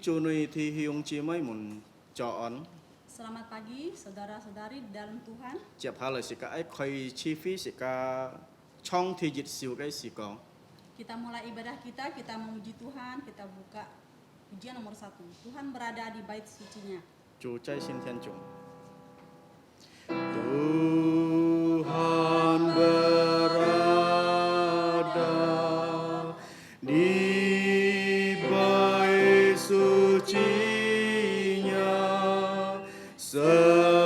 祝你弟兄姊妹們早安。 Selamat pagi saudara-saudari di dalam Tuhan. 接下來是個愛開始飛是個創天熱笑嘅時光。 Kita mulai ibadah kita memuji Tuhan, kita buka pujian nomor 1. Tuhan berada di bait sucinya. 主在新天中。Tuhan berada di bait sucinya, semua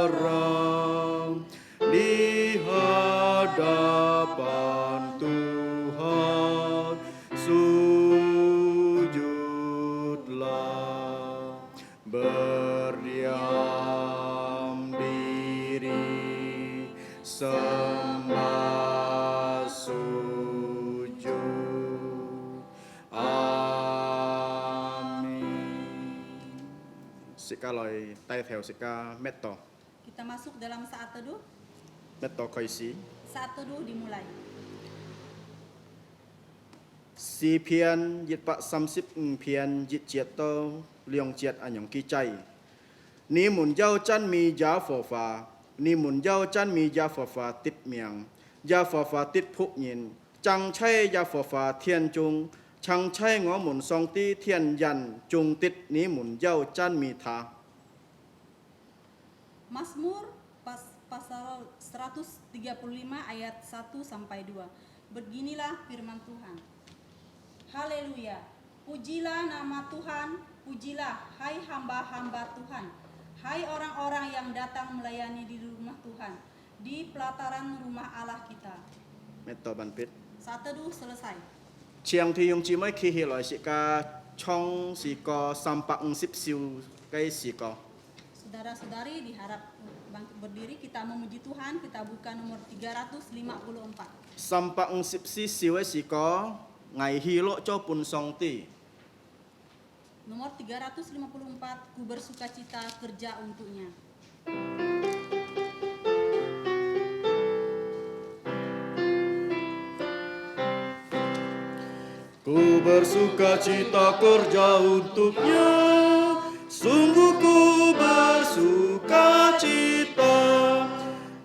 orang di hadapan Tuhan sujudlah, berdiam diri sembah sujud. Amin. Sika loi tay theo sika metto. Kita masuk dalam saat teduh. Metto koisi. Saat teduh dimulai. 詩篇135篇1節到2節按樣記載，你們要讚美耶和華，你們要讚美耶和華的名，耶和華的僕人，讚稱耶和華天中，讚稱我們上帝天人中的，你們要讚美他。 Mazmur pasal 135 ayat 1 sampai 2. Beginilah firman Tuhan. Haleluya. Pujilah nama Tuhan, pujilah hai hamba-hamba Tuhan. Hai orang-orang yang datang melayani di rumah Tuhan, di pelataran rumah Allah kita. Metto banpit. Saat teduh selesai. Chiang thì dùng chỉ mới khi hiểu lại sự ca trong sự có sampak sip siu cái sự có. Saudara-saudari diharap bangkit berdiri, kita memuji Tuhan, kita buka nomor 354. Sampak sip siu cái sự có ngày hi lộ cho pun song ti. Nomor 354, ku bersukacita kerja untuknya. Ku bersukacita kerja untuknya, sungguh ku bersukacita.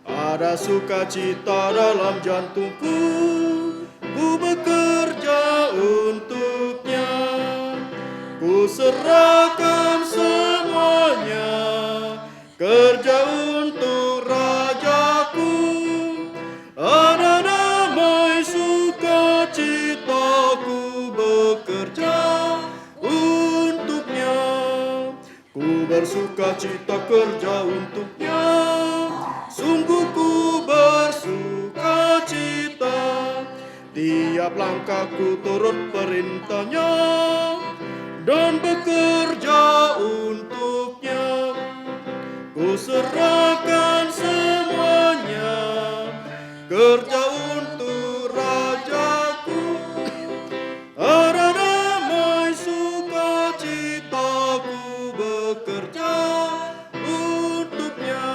Ada sukacita dalam jantungku, ku bekerja untuknya. Ku serahkan semuanya, kerja untuk rajaku. Ada damai sukacitaku bekerja untuknya. Ku bersukacita kerja untuknya, sungguh ku bersukacita. Tiap langkahku turut perintahnya dan bekerja untuknya. Ku serahkan semuanya, kerja untuk rajaku. Ada damai sukacitaku bekerja untuknya.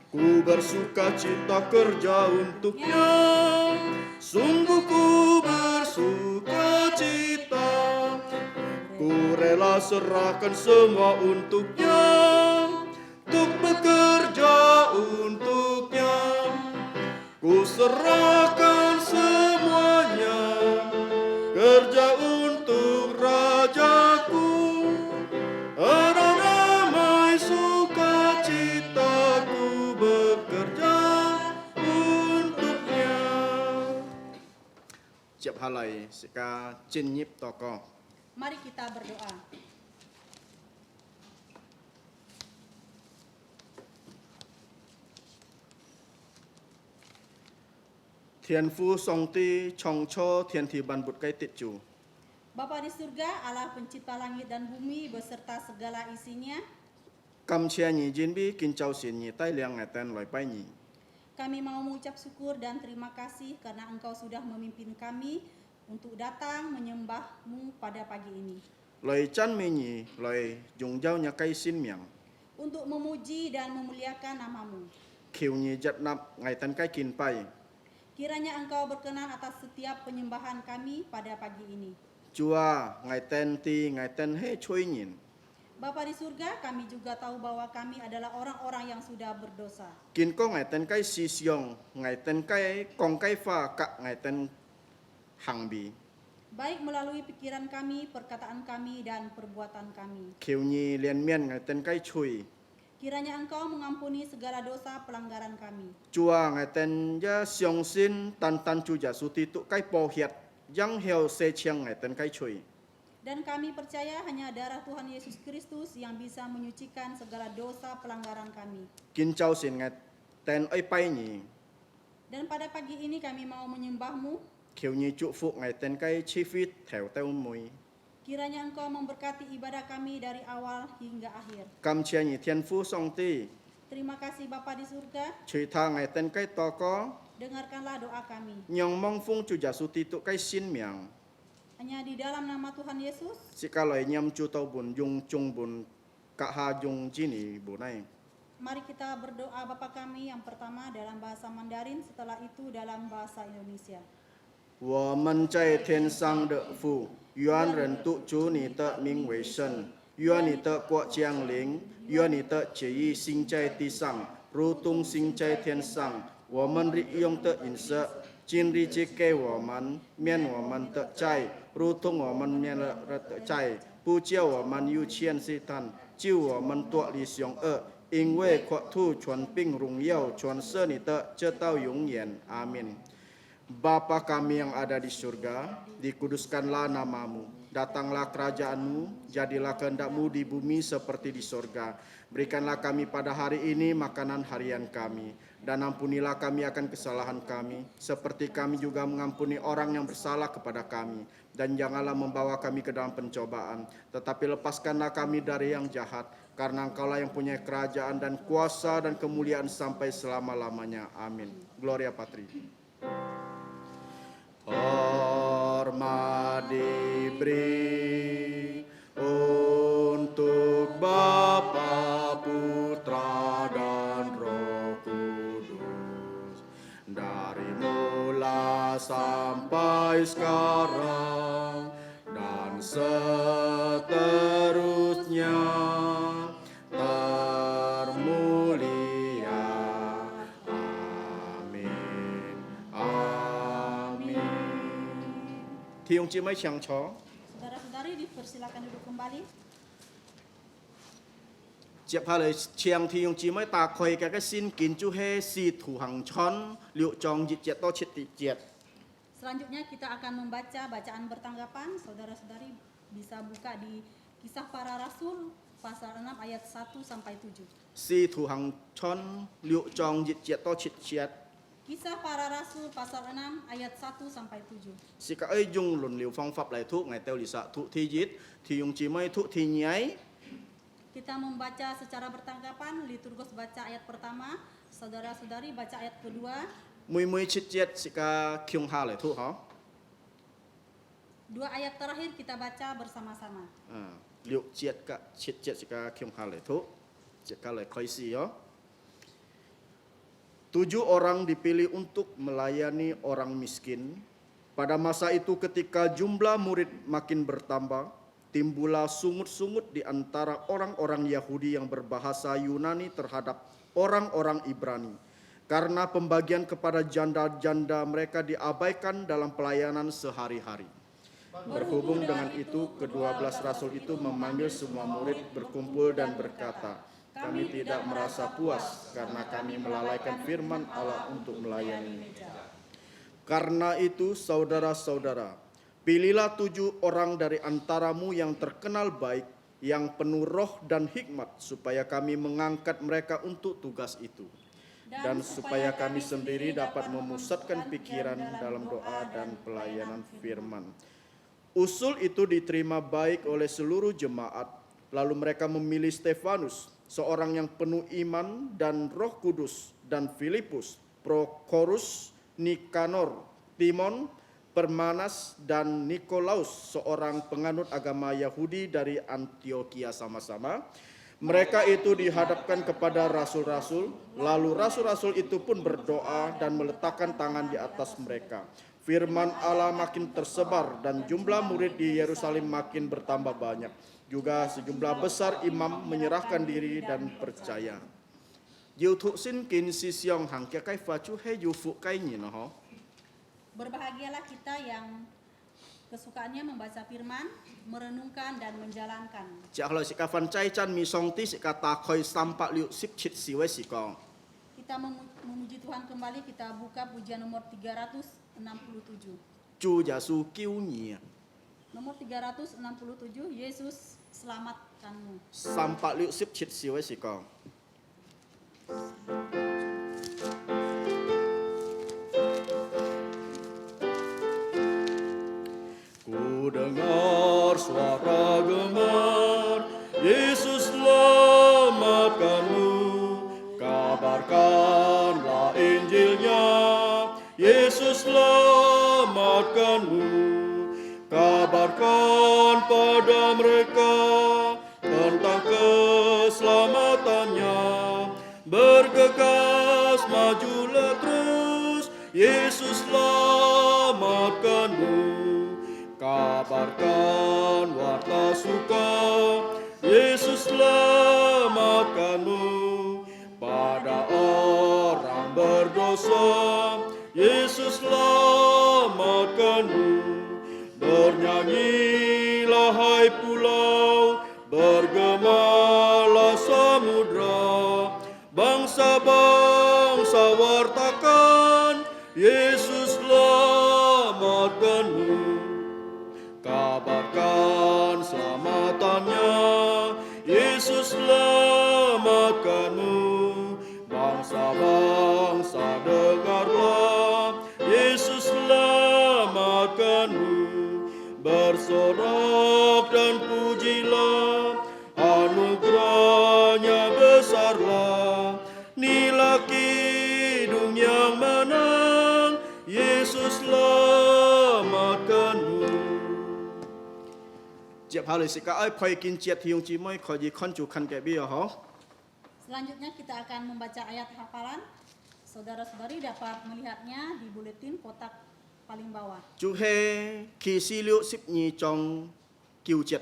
Ku bersukacita kerja untuknya, sungguh ku bersukacita. Ku rela serahkan semua untuknya, untuk bekerja untuknya. Ku serahkan semuanya, kerja untuk rajaku. Ada damai sukacitaku bekerja untuknya. Chép hai lời sẽ ca trên nhịp to co. Mari kita berdoa. Thiên Phu Song Ti Chong Cho Thiên Thi Ban Bụt Cây Tiết Chủ. Bapa di surga, Allah pencipta langit dan bumi beserta segala isinya, Kam Chia Nhi Jin Bi Kin Chau Sin Nhi Tai Liang Ngai Ten Loi Pai Nhi. kami mau mengucap syukur dan terima kasih karena Engkau sudah memimpin kami untuk datang menyembah-Mu pada pagi ini. Loi Chan Me Nhi Loi Jung Jau Nya Kai Sin Miang. Untuk memuji dan memuliakan nama-Mu. Kiu Nhi Jat Nap Ngai Ten Kai Kin Pai. Kiranya Engkau berkenan atas setiap penyembahan kami pada pagi ini. Chua ngai ten ti ngai ten he chui nyin. Bapa di surga, kami juga tahu bahwa kami adalah orang-orang yang sudah berdosa. Kin ko ngai ten kai si siong ngai ten kai kong kai fa kak ngai ten hang bi. Baik melalui pikiran kami, perkataan kami, dan perbuatan kami. Kiu nyi lian mien ngai ten kai chui. Kiranya Engkau mengampuni segala dosa pelanggaran kami. Chua ngai ten ja siong sin tan tan chu ja su ti tu kai po hiat yang heo se chiang ngai ten kai chui. Dan kami percaya hanya darah Tuhan Yesus Kristus yang bisa menyucikan segala dosa pelanggaran kami. Kin chau sin ngai ten oi pai nyi. Dan pada pagi ini kami mau menyembah-Mu. Kiu nyi chu fu ngai ten kai chi fit theo teu mui. Kiranya Engkau memberkati ibadah kami dari awal hingga akhir. Kam chia nyi tian fu song ti. Terima kasih Bapa di surga, Chui tha ngai ten kai to ko. dengarkanlah doa kami. Nyong mong fung chu ja su ti tu kai sin miang. Hanya di dalam nama Tuhan Yesus, Si kaloi nyam chu tau bun yung chung bun ka ha yung jini bunai. mari kita berdoa Bapa kami yang pertama dalam bahasa Mandarin, setelah itu dalam bahasa Indonesia. 我们在天上的父，愿人都主你的名为圣，愿你的国降临，愿你的旨意行在地上，如同行在天上。我们日用的饮食，今日赐给我们，免我们的债，如同我们免了的债，不叫我们有欠试探，救我们脱离凶恶。因为国土、权柄、荣耀，全是你的，直到永远。阿门。 Bapa kami yang ada di surga, dikuduskanlah namamu, datanglah kerajaanmu, jadilah kehendakmu di bumi seperti di surga. Berikanlah kami pada hari ini makanan harian kami, dan ampunilah kami akan kesalahan kami, seperti kami juga mengampuni orang yang bersalah kepada kami. Dan janganlah membawa kami ke dalam pencobaan, tetapi lepaskanlah kami dari yang jahat, karena Engkaulah yang punya kerajaan dan kuasa dan kemuliaan sampai selama-lamanya. Amin. Gloria Patri. Hormat diberi untuk Bapa, Putra, dan Roh Kudus, dari mula sampai sekarang dan seterusnya. Termulia. Amin. Amin. Thì ông chị mới chẳng chó. Saudara-saudari dipersilakan duduk kembali. Chiếc hà lời chiang thì ông chị mới ta khôi cái xin kín chú hê si thủ hàng chón liệu chong dịch chết to chết tị chết. Selanjutnya kita akan membaca bacaan bertanggapan. Saudara-saudari bisa buka di Kisah Para Rasul pasal 6 ayat 1 sampai 7. Si thủ hàng chón liệu chong dịch chết to chết chết. Kisah Para Rasul pasal 6 ayat 1 sampai 7. Si các ấy dùng luận liệu phong pháp lại thuốc ngày teo lì xạ thụ thi dịch thì ông chị mới thụ thi nháy. Kita membaca secara bertanggapan. Liturgus baca ayat pertama, saudara-saudari baca ayat kedua. Mui chết chết si các kiong ha lại thuốc hả? Dua ayat terakhir kita baca bersama-sama. Liệu chết si các kiong ha lại thuốc. Chết các lại khói si ya. 7 orang dipilih untuk melayani orang miskin. Pada masa itu ketika jumlah murid makin bertambah, timbullah sungut-sungut di antara orang-orang Yahudi yang berbahasa Yunani terhadap orang-orang Ibrani. Karena pembagian kepada janda-janda mereka diabaikan dalam pelayanan sehari-hari. Berhubung dengan itu, ke-12 rasul itu memanggil semua murid berkumpul dan berkata, kami tidak merasa puas karena kami melalaikan firman Allah untuk melayani. Karena itu, saudara-saudara, pilihlah 7 orang dari antaramu yang terkenal baik, yang penuh roh dan hikmat, supaya kami mengangkat mereka untuk tugas itu. Dan supaya kami sendiri dapat memusatkan pikiran dalam doa dan pelayanan firman. Usul itu diterima baik oleh seluruh jemaat. Lalu mereka memilih Stefanus, seorang yang penuh iman dan Roh Kudus, dan Filipus, Prokorus, Nikanor, Timon, Permanas, dan Nikolaus, seorang penganut agama Yahudi dari Antioquia sama-sama. Mereka itu dihadapkan kepada rasul-rasul, lalu rasul-rasul itu pun berdoa dan meletakkan tangan di atas mereka. Firman Allah makin tersebar dan jumlah murid di Yerusalem makin bertambah banyak. Juga sejumlah besar imam menyerahkan diri dan percaya. Yêu thụ xin kín si siong hàng kia cái pha chú hay yêu phụ cái nhìn nó ho. Berbahagialah kita yang kesukaannya membaca firman, merenungkan dan menjalankan. Chả lời sĩ ca phân chay chan mi song tí sĩ ca ta khơi sampak liu sip chit si wei si kong. Kita memuji Tuhan kembali, kita buka pujian nomor 367. Chu giả su kiu nhỉ. Nomor 367, Yesus selamatkanmu. Sampak liu sip chit si wei si kong. Ku dengar suara gemar, Yesus selamatkanmu. Kabarkanlah Injilnya, Yesus selamatkanmu. Kabarkan pada mereka tentang keselamatannya. Bergegas majulah terus, Yesus selamatkanmu. Kabarkan warta suka, Yesus selamatkanmu. Pada orang berdosa, Yesus selamatkanmu. Bernyanyilah hai pulau, bergemalah samudra. Bangsa-bangsa wartakan, Yesus selamatkanmu. Kabarkan selamatannya, Yesus selamatkanmu. Bangsa-bangsa dengarlah, Yesus selamatkanmu. Bersorak dan pujilah, anugerahnya besarlah. Inilah kidung yang menang, Yesus selamatkanmu. Jep halus sika ai phai kin chiat hiung chi moi kho ji khon chu khan ke bi ho. Selanjutnya kita akan membaca ayat hafalan. Saudara-saudari dapat melihatnya di buletin kotak paling bawah. Chu he ki si liu sip ni chong kiu chiat.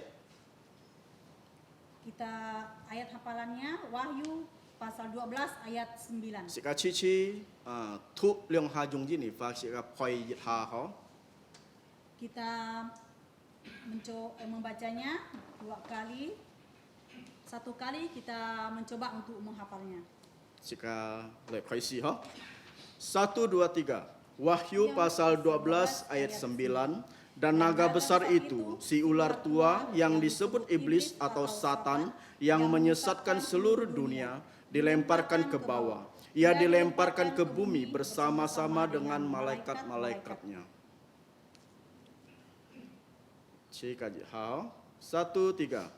Kita ayat hafalannya Wahyu pasal 12 ayat 9. Sika chi chi thu leong ha jung ji ni fa sika phai yit ha ho. Kita membacanya 2 kali. 1 kali kita mencoba untuk menghafalnya. Sika le phai si ho. 1 2 3. Wahyu pasal 12 ayat 9. Dan naga besar itu, si ular tua yang disebut iblis atau Satan, yang menyesatkan seluruh dunia, dilemparkan ke bawah. Ia dilemparkan ke bumi bersama-sama dengan malaikat-malaikatnya. Cik hao. 1 3.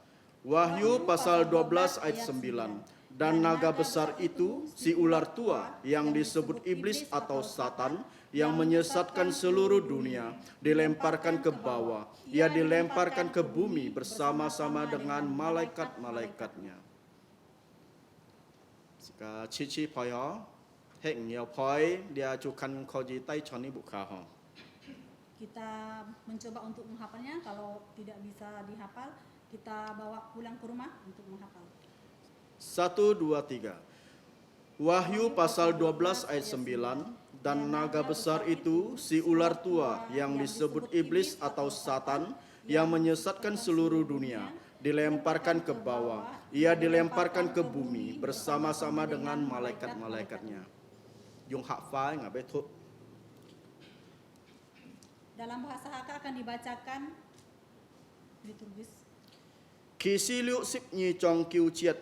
Wahyu pasal 12 ayat 9. Dan naga besar itu, si ular tua yang disebut iblis atau Satan, yang menyesatkan seluruh dunia, dilemparkan ke bawah. Ia dilemparkan ke bumi bersama-sama dengan malaikat-malaikatnya. Jika cici poyo, hek niao poi dia cukan koji tai choni buka ho. Kita mencoba untuk menghafalnya. Kalau tidak bisa dihafal, kita bawa pulang ke rumah untuk menghafal. 1 2 3. Wahyu pasal 12 ayat 9. Dan naga besar itu, si ular tua yang disebut iblis atau Satan, yang menyesatkan seluruh dunia, dilemparkan ke bawah. Ia dilemparkan ke bumi bersama-sama dengan malaikat-malaikatnya. Yung hak fai ngabe thu. Dalam bahasa Hakka akan dibacakan liturgis. Kisi liu sip nyi chong kiu chiat.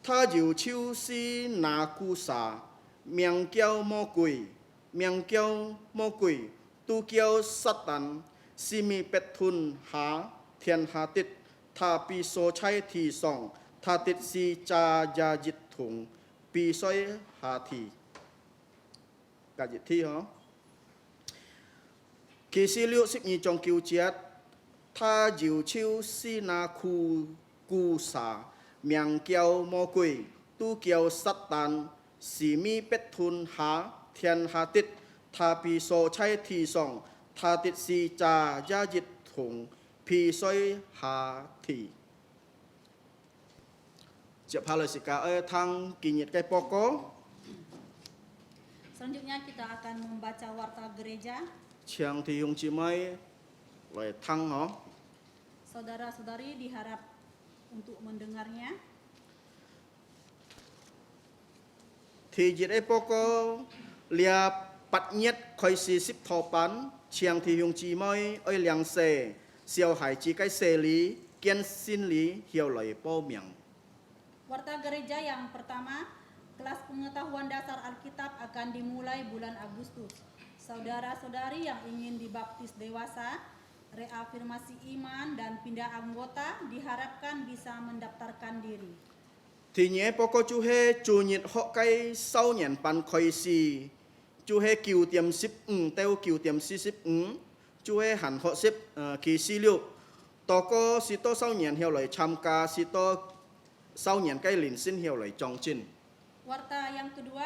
Tha jiu chiu si na ku sa. Miang kiao mo kui, miang kiao mo kui, tu kiao Satan, simi pet thun ha, thian ha tit, tha pi so chai thi song, tha tit si cha ja jit thung, pi soi ha thi. Cả jit thi ho. Kỳ si liu sik nyi chong kiu chiat, tha jiu chiu si na ku ku sa, miang kiao mo kui, tu kiao Satan, si mi pet thun ha, thian ha tit, ทาปีโซใช้ทีส่องทาติดซีจายาจิตถุงพีซอยหาทีจะพาเลยสิกาทางกินยิดไก่ปอก Selanjutnya kita akan membaca warta gereja. เชียงที่ยงจีไม่เลยทางเหรอ Saudara-saudari diharap untuk mendengarnya. ที่ยิดไอ้ปอกเลียปัดเงียดคอย40ทอปันเชียงที่ยงจีไม่เลียงเซเซียวหายจีไก่เซลีเกียนซินลีเหี่ยวไหลโป้เมียง Warta gereja yang pertama, kelas pengetahuan dasar Alkitab akan dimulai bulan Agustus. Saudara-saudari yang ingin dibaptis dewasa, reafirmasi iman dan pindah anggota diharapkan bisa mendaftarkan diri. ทีนี้ปอกจูเฮจูนิดหอกไก่เศร้าเหนียนปันคอยซีจูเฮกิวเตรียม10เต้วกิวเตรียม40จูเฮหันหอก10ขีซีลิวตอก็สิโตเศร้าเหนียนเหี่ยวไหลชำกาสิโตเศร้าเหนียนไก่หลินสิ้นเหี่ยวไหลจองจิน Warta yang kedua,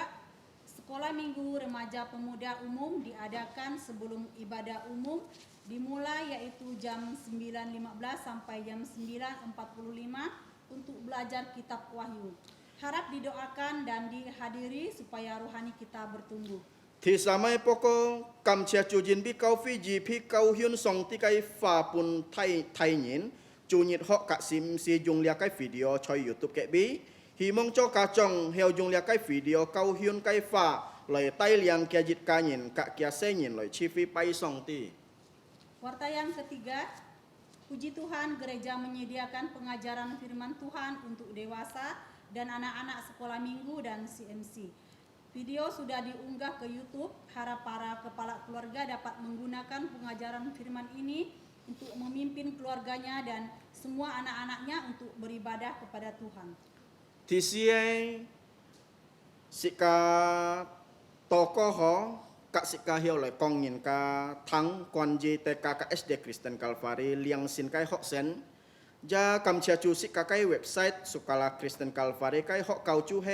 sekolah minggu remaja pemuda umum diadakan sebelum ibadah umum dimulai yaitu jam 9.15 sampai jam 9.45 untuk belajar kitab Wahyu. Harap didoakan dan dihadiri supaya rohani kita bertumbuh. ที่สมัยปกกำเชียจูจินพี่เกาฟิจีพี่เกาฮยุนส่งที่ไกฝ่าปุนไทยหยินจูนิดหอกกะซิมซียุงเลียไกวิดีโอชอยยูทูบแกบีฮีมงโจกาจงเฮียวยุงเลียไกวิดีโอเกาฮยุนไกฝ่าเลยไตเลียงเกียจิตกาหยินกะเกียเซหยินเลยชีฟีไปส่งที่ Warta yang ketiga, puji Tuhan gereja menyediakan pengajaran firman Tuhan untuk dewasa dan anak-anak sekolah minggu dan CMC. Video sudah diunggah ke YouTube, harap para kepala keluarga dapat menggunakan pengajaran firman ini untuk memimpin keluarganya dan semua anak-anaknya untuk beribadah kepada Tuhan. ที่เสียสิกาตอก็หอกะสิกาเฮียวไหลกองหยินกาทั้งกวนเจเตกากะ SD Kristen Calvary เลียงสินไกหอกเซนจากำเชียจูสิกาไกเว็บไซต์สุกาลา Kristen Calvary ไกหอกเกาจูเฮ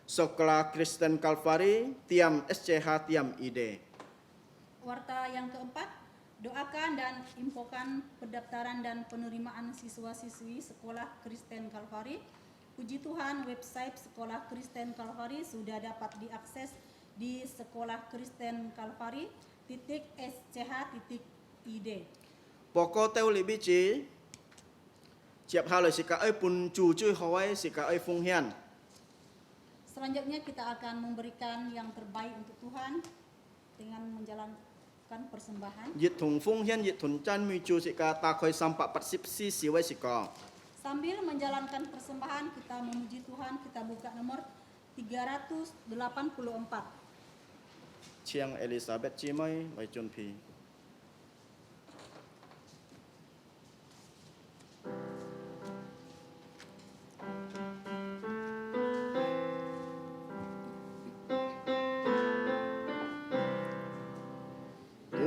Sekolah Kristen Calvary tiam SCH tiam ID. Warta yang keempat, doakan dan infokan pendaftaran dan penerimaan siswa-siswi Sekolah Kristen Calvary. Puji Tuhan, website Sekolah Kristen Calvary sudah dapat diakses di Sekolah Kristen Calvary .sch.id. Poko teu libi chi. Siap halai sika ai pun cu cui hawai sika ai fung hian. Selanjutnya kita akan memberikan yang terbaik untuk Tuhan dengan menjalankan persembahan. Yit thung fung hian yit thun chan mi cu sika ta khoi sampak 80 si wai sika. Sambil menjalankan persembahan kita memuji Tuhan, kita buka nomor 384. Chiang Elizabeth chi mai lai chun pi.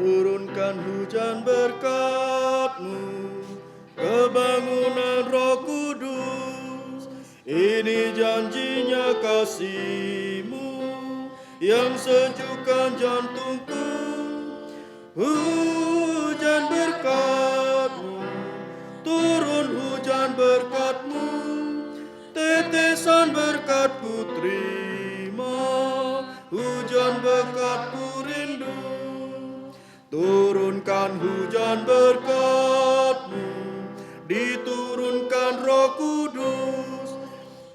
Turunkan hujan berkat-Mu, kebangunan Roh Kudus. Ini janjinya kasih-Mu yang sejukkan jantungku. Hujan berkat-Mu, turun hujan berkat-Mu, tetesan berkat-Ku terima, hujan berkat-Ku rindu. Turunkan hujan berkat-Mu, diturunkan Roh Kudus,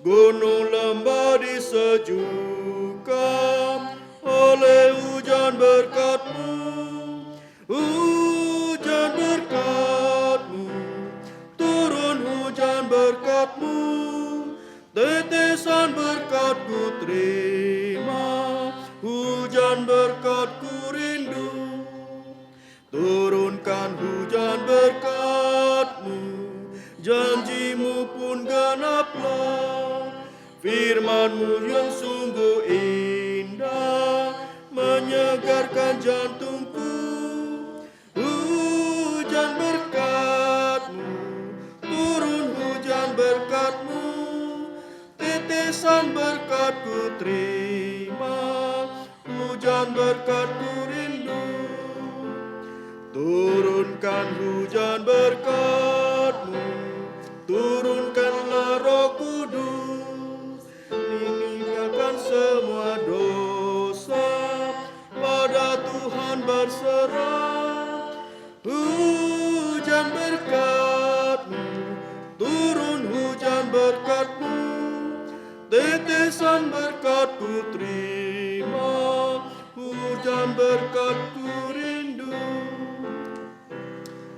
gunung lembah disejukkan oleh hujan berkat-Mu. Hujan berkat-Mu, turun hujan berkat-Mu, tetesan berkat-Ku terima, hujan berkat-Ku rindu. Turunkan hujan berkat-Mu, janji-Mu pun genaplah. Firman-Mu yang sungguh indah menyegarkan jantungku. Hujan berkat-Mu, turun hujan berkat-Mu, tetesan berkat-Ku terima, hujan hujan berkat-Mu rindu. Turunkan hujan berkat-Mu, turunkanlah Roh Kudus, meninggalkan semua dosa, pada Tuhan berserah. Hujan berkat-Mu, turun hujan berkat-Mu, tetesan berkat-Ku terima, hujan berkat-Ku rindu.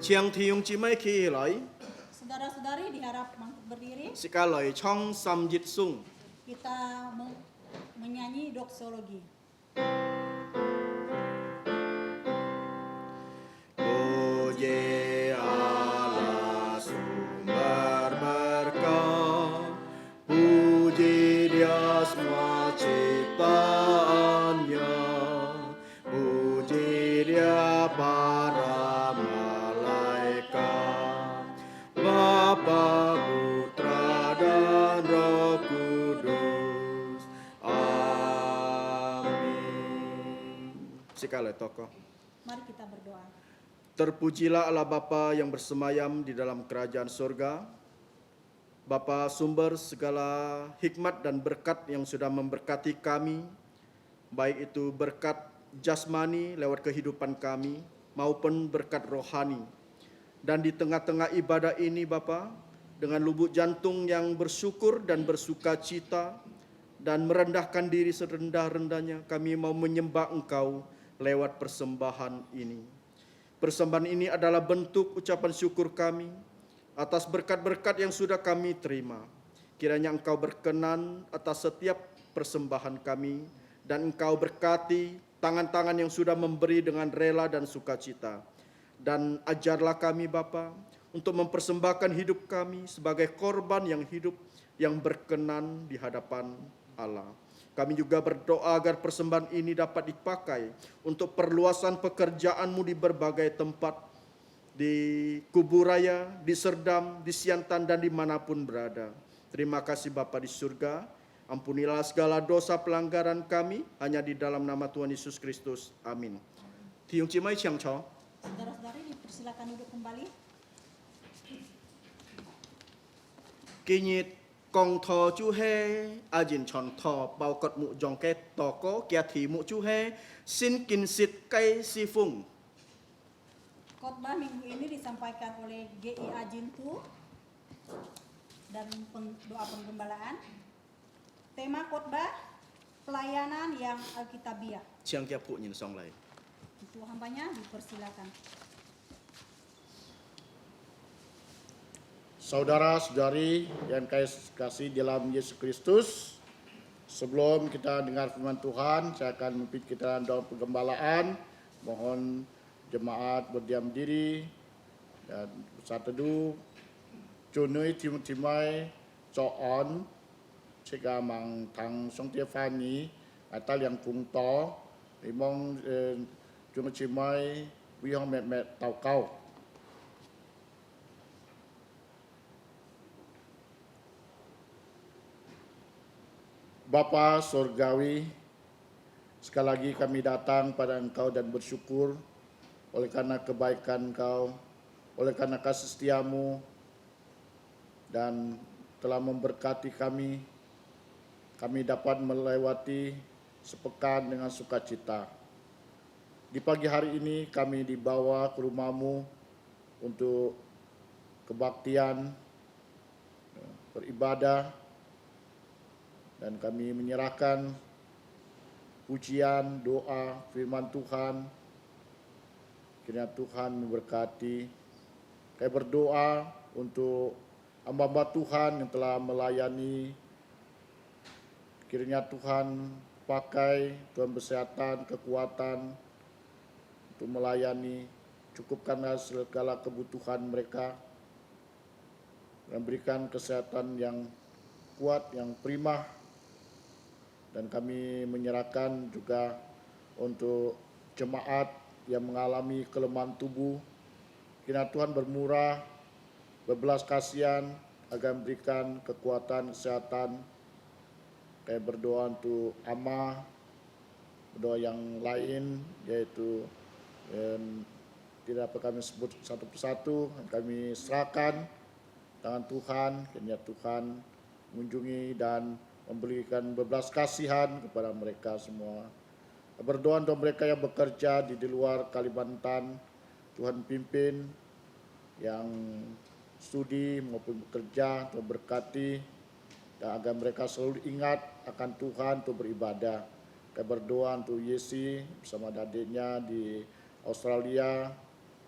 Chiang thiung chi mai khi loi, Saudara-saudari diharap bangkit berdiri. sika loi chong samjit sung. Kita menyanyi doksologi. Puji Allah sumber berkah, puji Dia semua ciptaannya, puji Dia para malaikat, Bapa, Putra dan Roh Kudus. Amin. Sekali tokoh. Mari kita berdoa. Terpujilah Allah Bapa yang bersemayam di dalam kerajaan surga, Bapa sumber segala hikmat dan berkat yang sudah memberkati kami, baik itu berkat jasmani lewat kehidupan kami, maupun berkat rohani. Dan di tengah-tengah ibadah ini Bapa, dengan lubuk jantung yang bersyukur dan bersuka cita, dan merendahkan diri serendah-rendahnya, kami mau menyembah Engkau lewat persembahan ini. Persembahan ini adalah bentuk ucapan syukur kami atas berkat-berkat yang sudah kami terima. Kiranya Engkau berkenan atas setiap persembahan kami, dan Engkau berkati tangan-tangan yang sudah memberi dengan rela dan sukacita. Dan ajarlah kami Bapa untuk mempersembahkan hidup kami sebagai korban yang hidup, yang berkenan di hadapan Allah. Kami juga berdoa agar persembahan ini dapat dipakai untuk perluasan pekerjaan-Mu di berbagai tempat, di Kuburaya, di Serdam, di Siantan, dan dimanapun berada. Terima kasih Bapa di surga, ampunilah segala dosa pelanggaran kami, hanya di dalam nama Tuhan Yesus Kristus. Amin. Tiung Cimai Chiang Cho. Saudara-saudari dipersilakan duduk kembali. Kinyit Kong Tho Chu He, Ajin Chon Tho, Bao Kot Mu Jong Ke Toko, Kia Thi Mu Chu He, Sin Kin Sit Kai Si Fung. Khotbah minggu ini disampaikan oleh GI Ajintu dan doa penggembala. Tema khotbah pelayanan yang alkitabiah. Chiang Kia Pu Nyin Song Lai. Untuk hambanya dipersilakan. Saudara-saudari yang kasih dalam Yesus Kristus, sebelum kita dengar firman Tuhan, saya akan memimpin kita dalam penggembalaan. Mohon jemaat berdiam diri dan bersatu teduh. Cunui timai coon, jika mang tang song tia fani, atau yang kung to, limong cunui timai wihong met tau kau. Bapa Surgawi, sekali lagi kami datang pada Engkau dan bersyukur oleh karena kebaikan Engkau, oleh karena kasih setia-Mu, dan telah memberkati kami. Kami dapat melewati sepekan dengan sukacita. Di pagi hari ini kami dibawa ke rumah-Mu untuk kebaktian, beribadah, dan kami menyerahkan pujian, doa, firman Tuhan. Kiranya Tuhan memberkati. Kami berdoa untuk hamba-hamba Tuhan yang telah melayani. Kiranya Tuhan pakai Tuhan kesehatan, kekuatan untuk melayani. Cukupkanlah segala kebutuhan mereka. Dan berikan kesehatan yang kuat, yang prima. Dan kami menyerahkan juga untuk jemaat yang mengalami kelemahan tubuh. Kiranya Tuhan bermurah, berbelas kasihan, agar memberikan kekuatan kesehatan. Kami berdoa untuk Ama, berdoa yang lain, yaitu tidak dapat kami sebut satu persatu, kami serahkan tangan Tuhan, kiranya Tuhan mengunjungi dan memberikan belas kasihan kepada mereka semua. Berdoa untuk mereka yang bekerja di luar Kalimantan, Tuhan pimpin yang studi maupun bekerja, Tuhan berkati, dan agar mereka selalu ingat akan Tuhan untuk beribadah. Kami berdoa untuk Yesi bersama adiknya di Australia,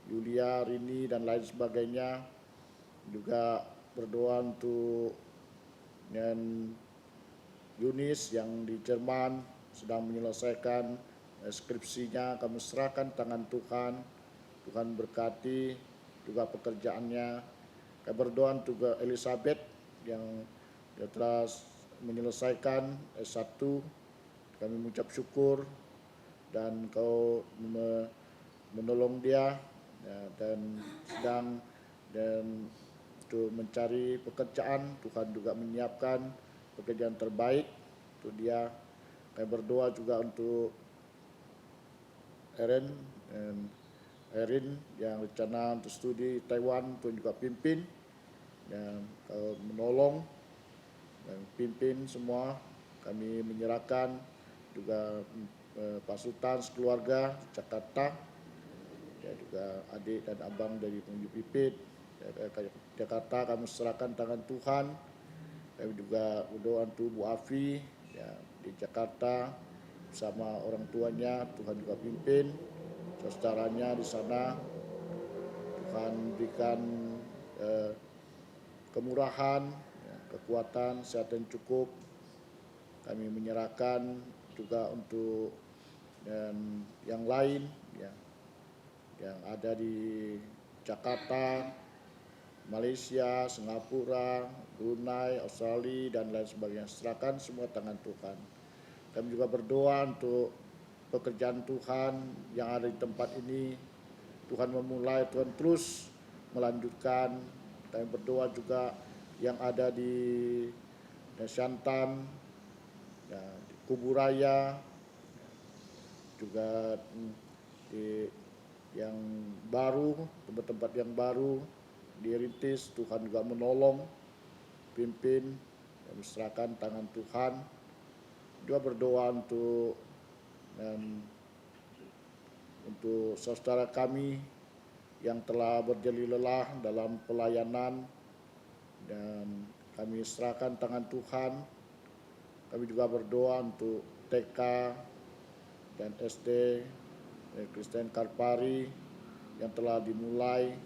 Yulia, Rini, dan lain sebagainya. Juga berdoa untuk Yunis yang di Jerman sedang menyelesaikan skripsinya. Kami serahkan tangan Tuhan. Tuhan berkati juga pekerjaannya. Kami berdoa untuk Elizabeth yang telah menyelesaikan S1. Kami mengucap syukur dan Kau menolong dia dan sedang untuk mencari pekerjaan. Tuhan juga menyiapkan pekerjaan terbaik untuk dia. Kami berdoa juga untuk Erin yang rencana untuk studi Taiwan, Tuhan juga pimpin dan menolong dan pimpin semua. Kami menyerahkan juga Pak Sultan sekeluarga Jakarta, ya juga adik dan abang dari pengunjung Pipit Jakarta. Kami serahkan tangan Tuhan. Kami juga berdoa untuk Bu Afi ya, di Jakarta bersama orang tuanya. Tuhan juga pimpin saudaranya di sana. Tuhan berikan kemurahan, ya, kekuatan, kesehatan cukup. Kami menyerahkan juga untuk yang lain ya, yang ada di Jakarta, Malaysia, Singapura, Brunei, Australia, dan lain sebagainya. Serahkan semua tangan Tuhan. Kami juga berdoa untuk pekerjaan Tuhan yang ada di tempat ini. Tuhan memulai, Tuhan terus melanjutkan. Kami berdoa juga yang ada di Shantan, ya, di Kuburaya, juga di yang baru, tempat-tempat yang baru dirintis. Tuhan juga menolong, pimpin, dan serahkan tangan Tuhan. Juga berdoa untuk saudara kami yang telah berjeli lelah dalam pelayanan, dan kami serahkan tangan Tuhan. Kami juga berdoa untuk TK dan SD Kristen Karpari yang telah dimulai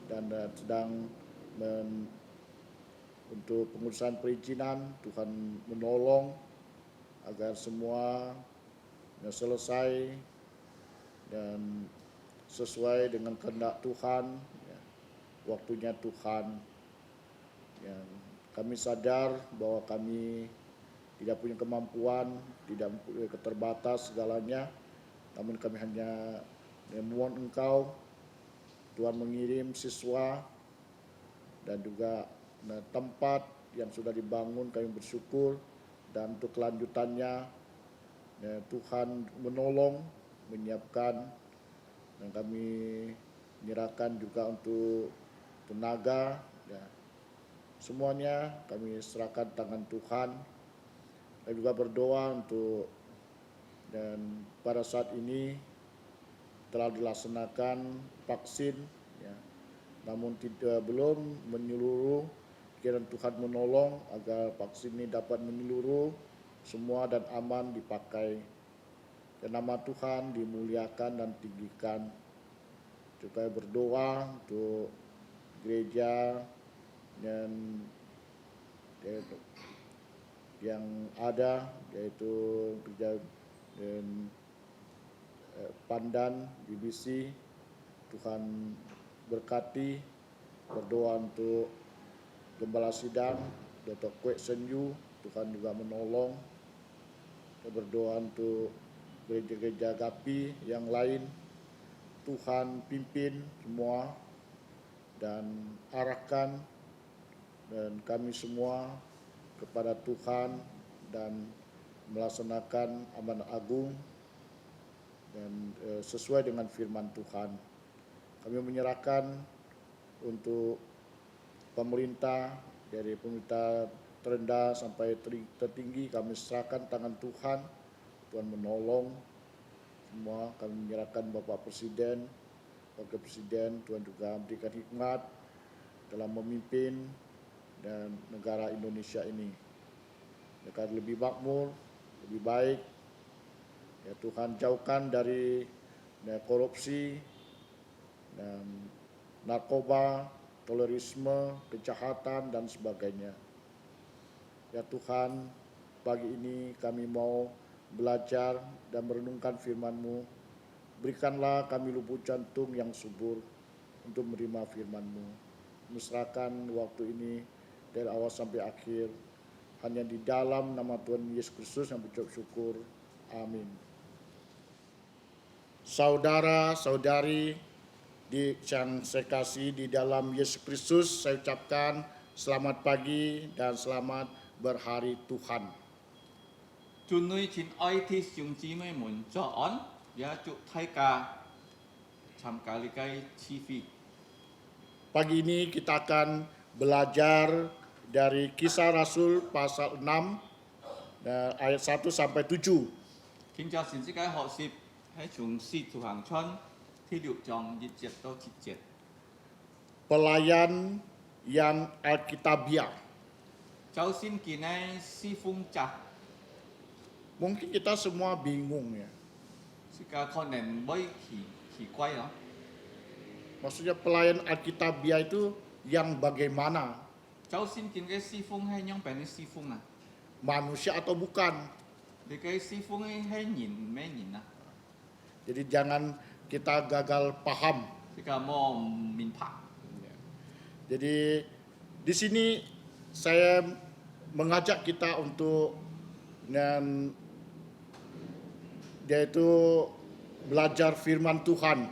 dan sedang untuk pengurusan perizinan. Tuhan menolong agar semua selesai dan sesuai dengan kehendak Tuhan, ya, waktunya Tuhan. Ya, kami sadar bahwa kami tidak punya kemampuan, tidak punya keterbatas segalanya, namun kami hanya memohon Engkau, Tuhan mengirim siswa dan juga tempat yang sudah dibangun. Kami bersyukur, dan untuk kelanjutannya Tuhan menolong, menyiapkan, dan kami menyerahkan juga untuk tenaga, ya, semuanya kami serahkan tangan Tuhan. Kami juga berdoa untuk, dan pada saat ini telah dilaksanakan vaksin, ya, namun belum menyeluruh. Kiranya Tuhan menolong agar vaksin ini dapat menyeluruh semua dan aman dipakai. Dan nama Tuhan dimuliakan dan tinggikan. Juga berdoa untuk gereja yang ada, yaitu gereja Pandan BBC. Tuhan berkati. Berdoa untuk Gembala Sidang Dr. Kwek Senyu, Tuhan juga menolong. Kita berdoa untuk gereja-gereja GAPI yang lain. Tuhan pimpin semua dan arahkan, dan kami semua kepada Tuhan dan melaksanakan amanat agung dan sesuai dengan firman Tuhan. Kami menyerahkan untuk pemerintah, dari pemerintah terendah sampai tertinggi, kami serahkan tangan Tuhan. Tuhan menolong semua. Kami menyerahkan Bapak Presiden, Wakil Presiden, Tuhan juga berikan hikmat dalam memimpin dan negara Indonesia ini. Agar lebih makmur, lebih baik. Ya Tuhan, jauhkan dari korupsi dan narkoba, terorisme, kejahatan dan sebagainya. Ya Tuhan, pagi ini kami mau belajar dan merenungkan firman-Mu. Berikanlah kami lubuk jantung yang subur untuk menerima firman-Mu. Menyerahkan waktu ini dari awal sampai akhir hanya di dalam nama Tuhan Yesus Kristus yang berucap syukur. Amin. Saudara-saudari yang saya kasih di dalam Yesus Kristus, saya ucapkan selamat pagi dan selamat berhari Tuhan. 尊女親愛的弟兄姊妹們早安，也祝大家參加呢個TV。 Pagi ini kita akan belajar dari Kisah Rasul pasal 6 dan ayat 1 sampai 7. 今朝先知嘅學習係從《使徒行傳》第6章1節到7節。 Pelayan yang Alkitabiah. 首先見咧師風者， Mungkin kita semua bingung ya. 是個可能會奇怪咯。 Maksudnya pelayan Alkitabiah itu yang bagaimana? 首先見嘅師風係樣邊嘅師風啊？ Manusia atau bukan? 你嘅師風係人咩人啊？ Jadi jangan kita gagal paham. 是個冇明白。 Jadi di sini saya mengajak kita untuk dan yaitu belajar firman Tuhan.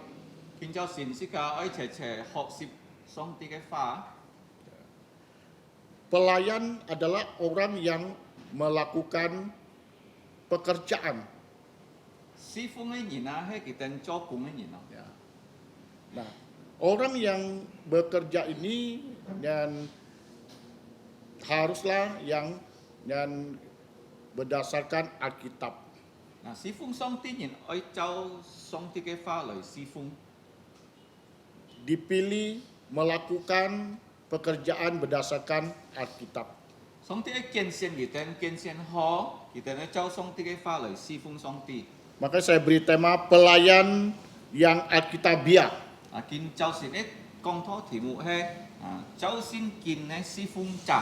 今朝先知嘅愛齊齊學習上帝嘅話。 Pelayan adalah orang yang melakukan pekerjaan. 師風嘅人啊，係佢哋做工嘅人啊。 Ya. Nah, orang yang bekerja ini dan haruslah yang berdasarkan Alkitab. 嗱，師風上帝人愛照上帝嘅話來師風。 Dipilih melakukan pekerjaan berdasarkan Alkitab. 上帝嘅見證佢哋見證好，佢哋咧照上帝嘅話來師風上帝。 Maka saya beri tema pelayan yang Alkitabiah. 啊，見就係咧講拖題目係啊，首先見咧師風者。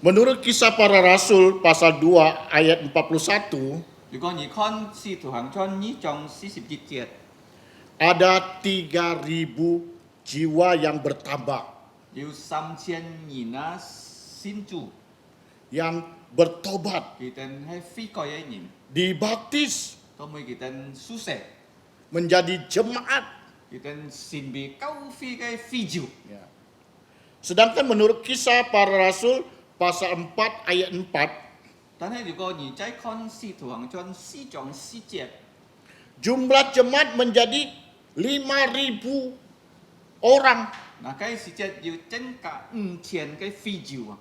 Menurut Kisah Para Rasul pasal 2 ayat 41, 如果你看《使徒行傳》2章41節， ada 3.000 jiwa yang bertambah, 有3000人啊信主， yang bertobat, 佢哋係悔改嘅人， dibaptis, 同埋佢哋屬世， menjadi jemaat. 佢哋先被救悔嘅非主。 Ya. Sedangkan menurut Kisah Para Rasul pasal 4 ayat 4, 但係如果你再看《使徒行傳》4章4節， jumlah jemaat menjadi 5.000 orang. 嗱，嗰時節要增加5000嘅非主啊！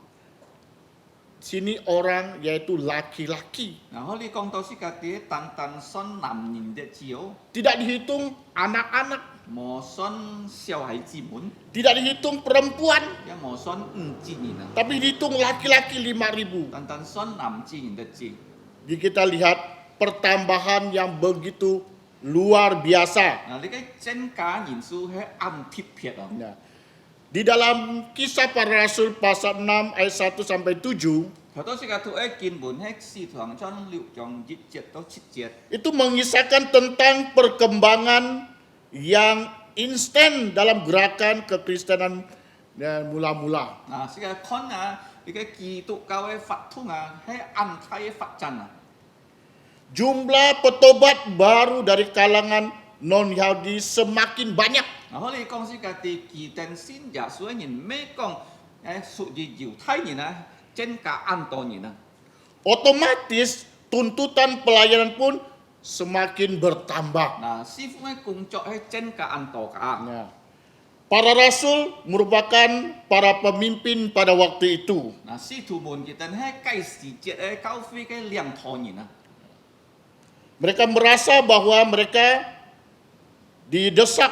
Sini orang yaitu laki-laki. 嗱，可以講到是個啲單單信男人的自由， Tidak dihitung anak-anak, 冇信小孩子們， tidak dihitung perempuan, 也冇信子人啊， tapi dihitung laki-laki 5.000. 單單信男子人的字。 Jadi kita lihat pertambahan yang begitu luar biasa. 嗱，呢個增加人數係按貼撇啊！ Ya. Di dalam Kisah Para Rasul pasal 6 ayat 1 sampai 7, 頭多時間讀嘅經文係《使徒行傳》6章1節到7節， itu mengisahkan tentang perkembangan yang instan dalam gerakan kekristenan dan mula-mula. 嗱，時間看啊，呢個基督教嘅發通啊，係按太嘅發展啊！ Jumlah petobat baru dari kalangan non-Yahudi semakin banyak. 嗱，可以講是個啲基督信耶穌嘅人，咩講誒屬於猶太人啊，增加按多人啊！ Otomatis tuntutan pelayanan pun semakin bertambah. 嗱，師傅嘅工作係增加按多加。 Ya. Para rasul merupakan para pemimpin pada waktu itu. 嗱，使徒們佢哋係計時節嘅教會嘅領頭人啊。 Mereka merasa bahwa mereka didesak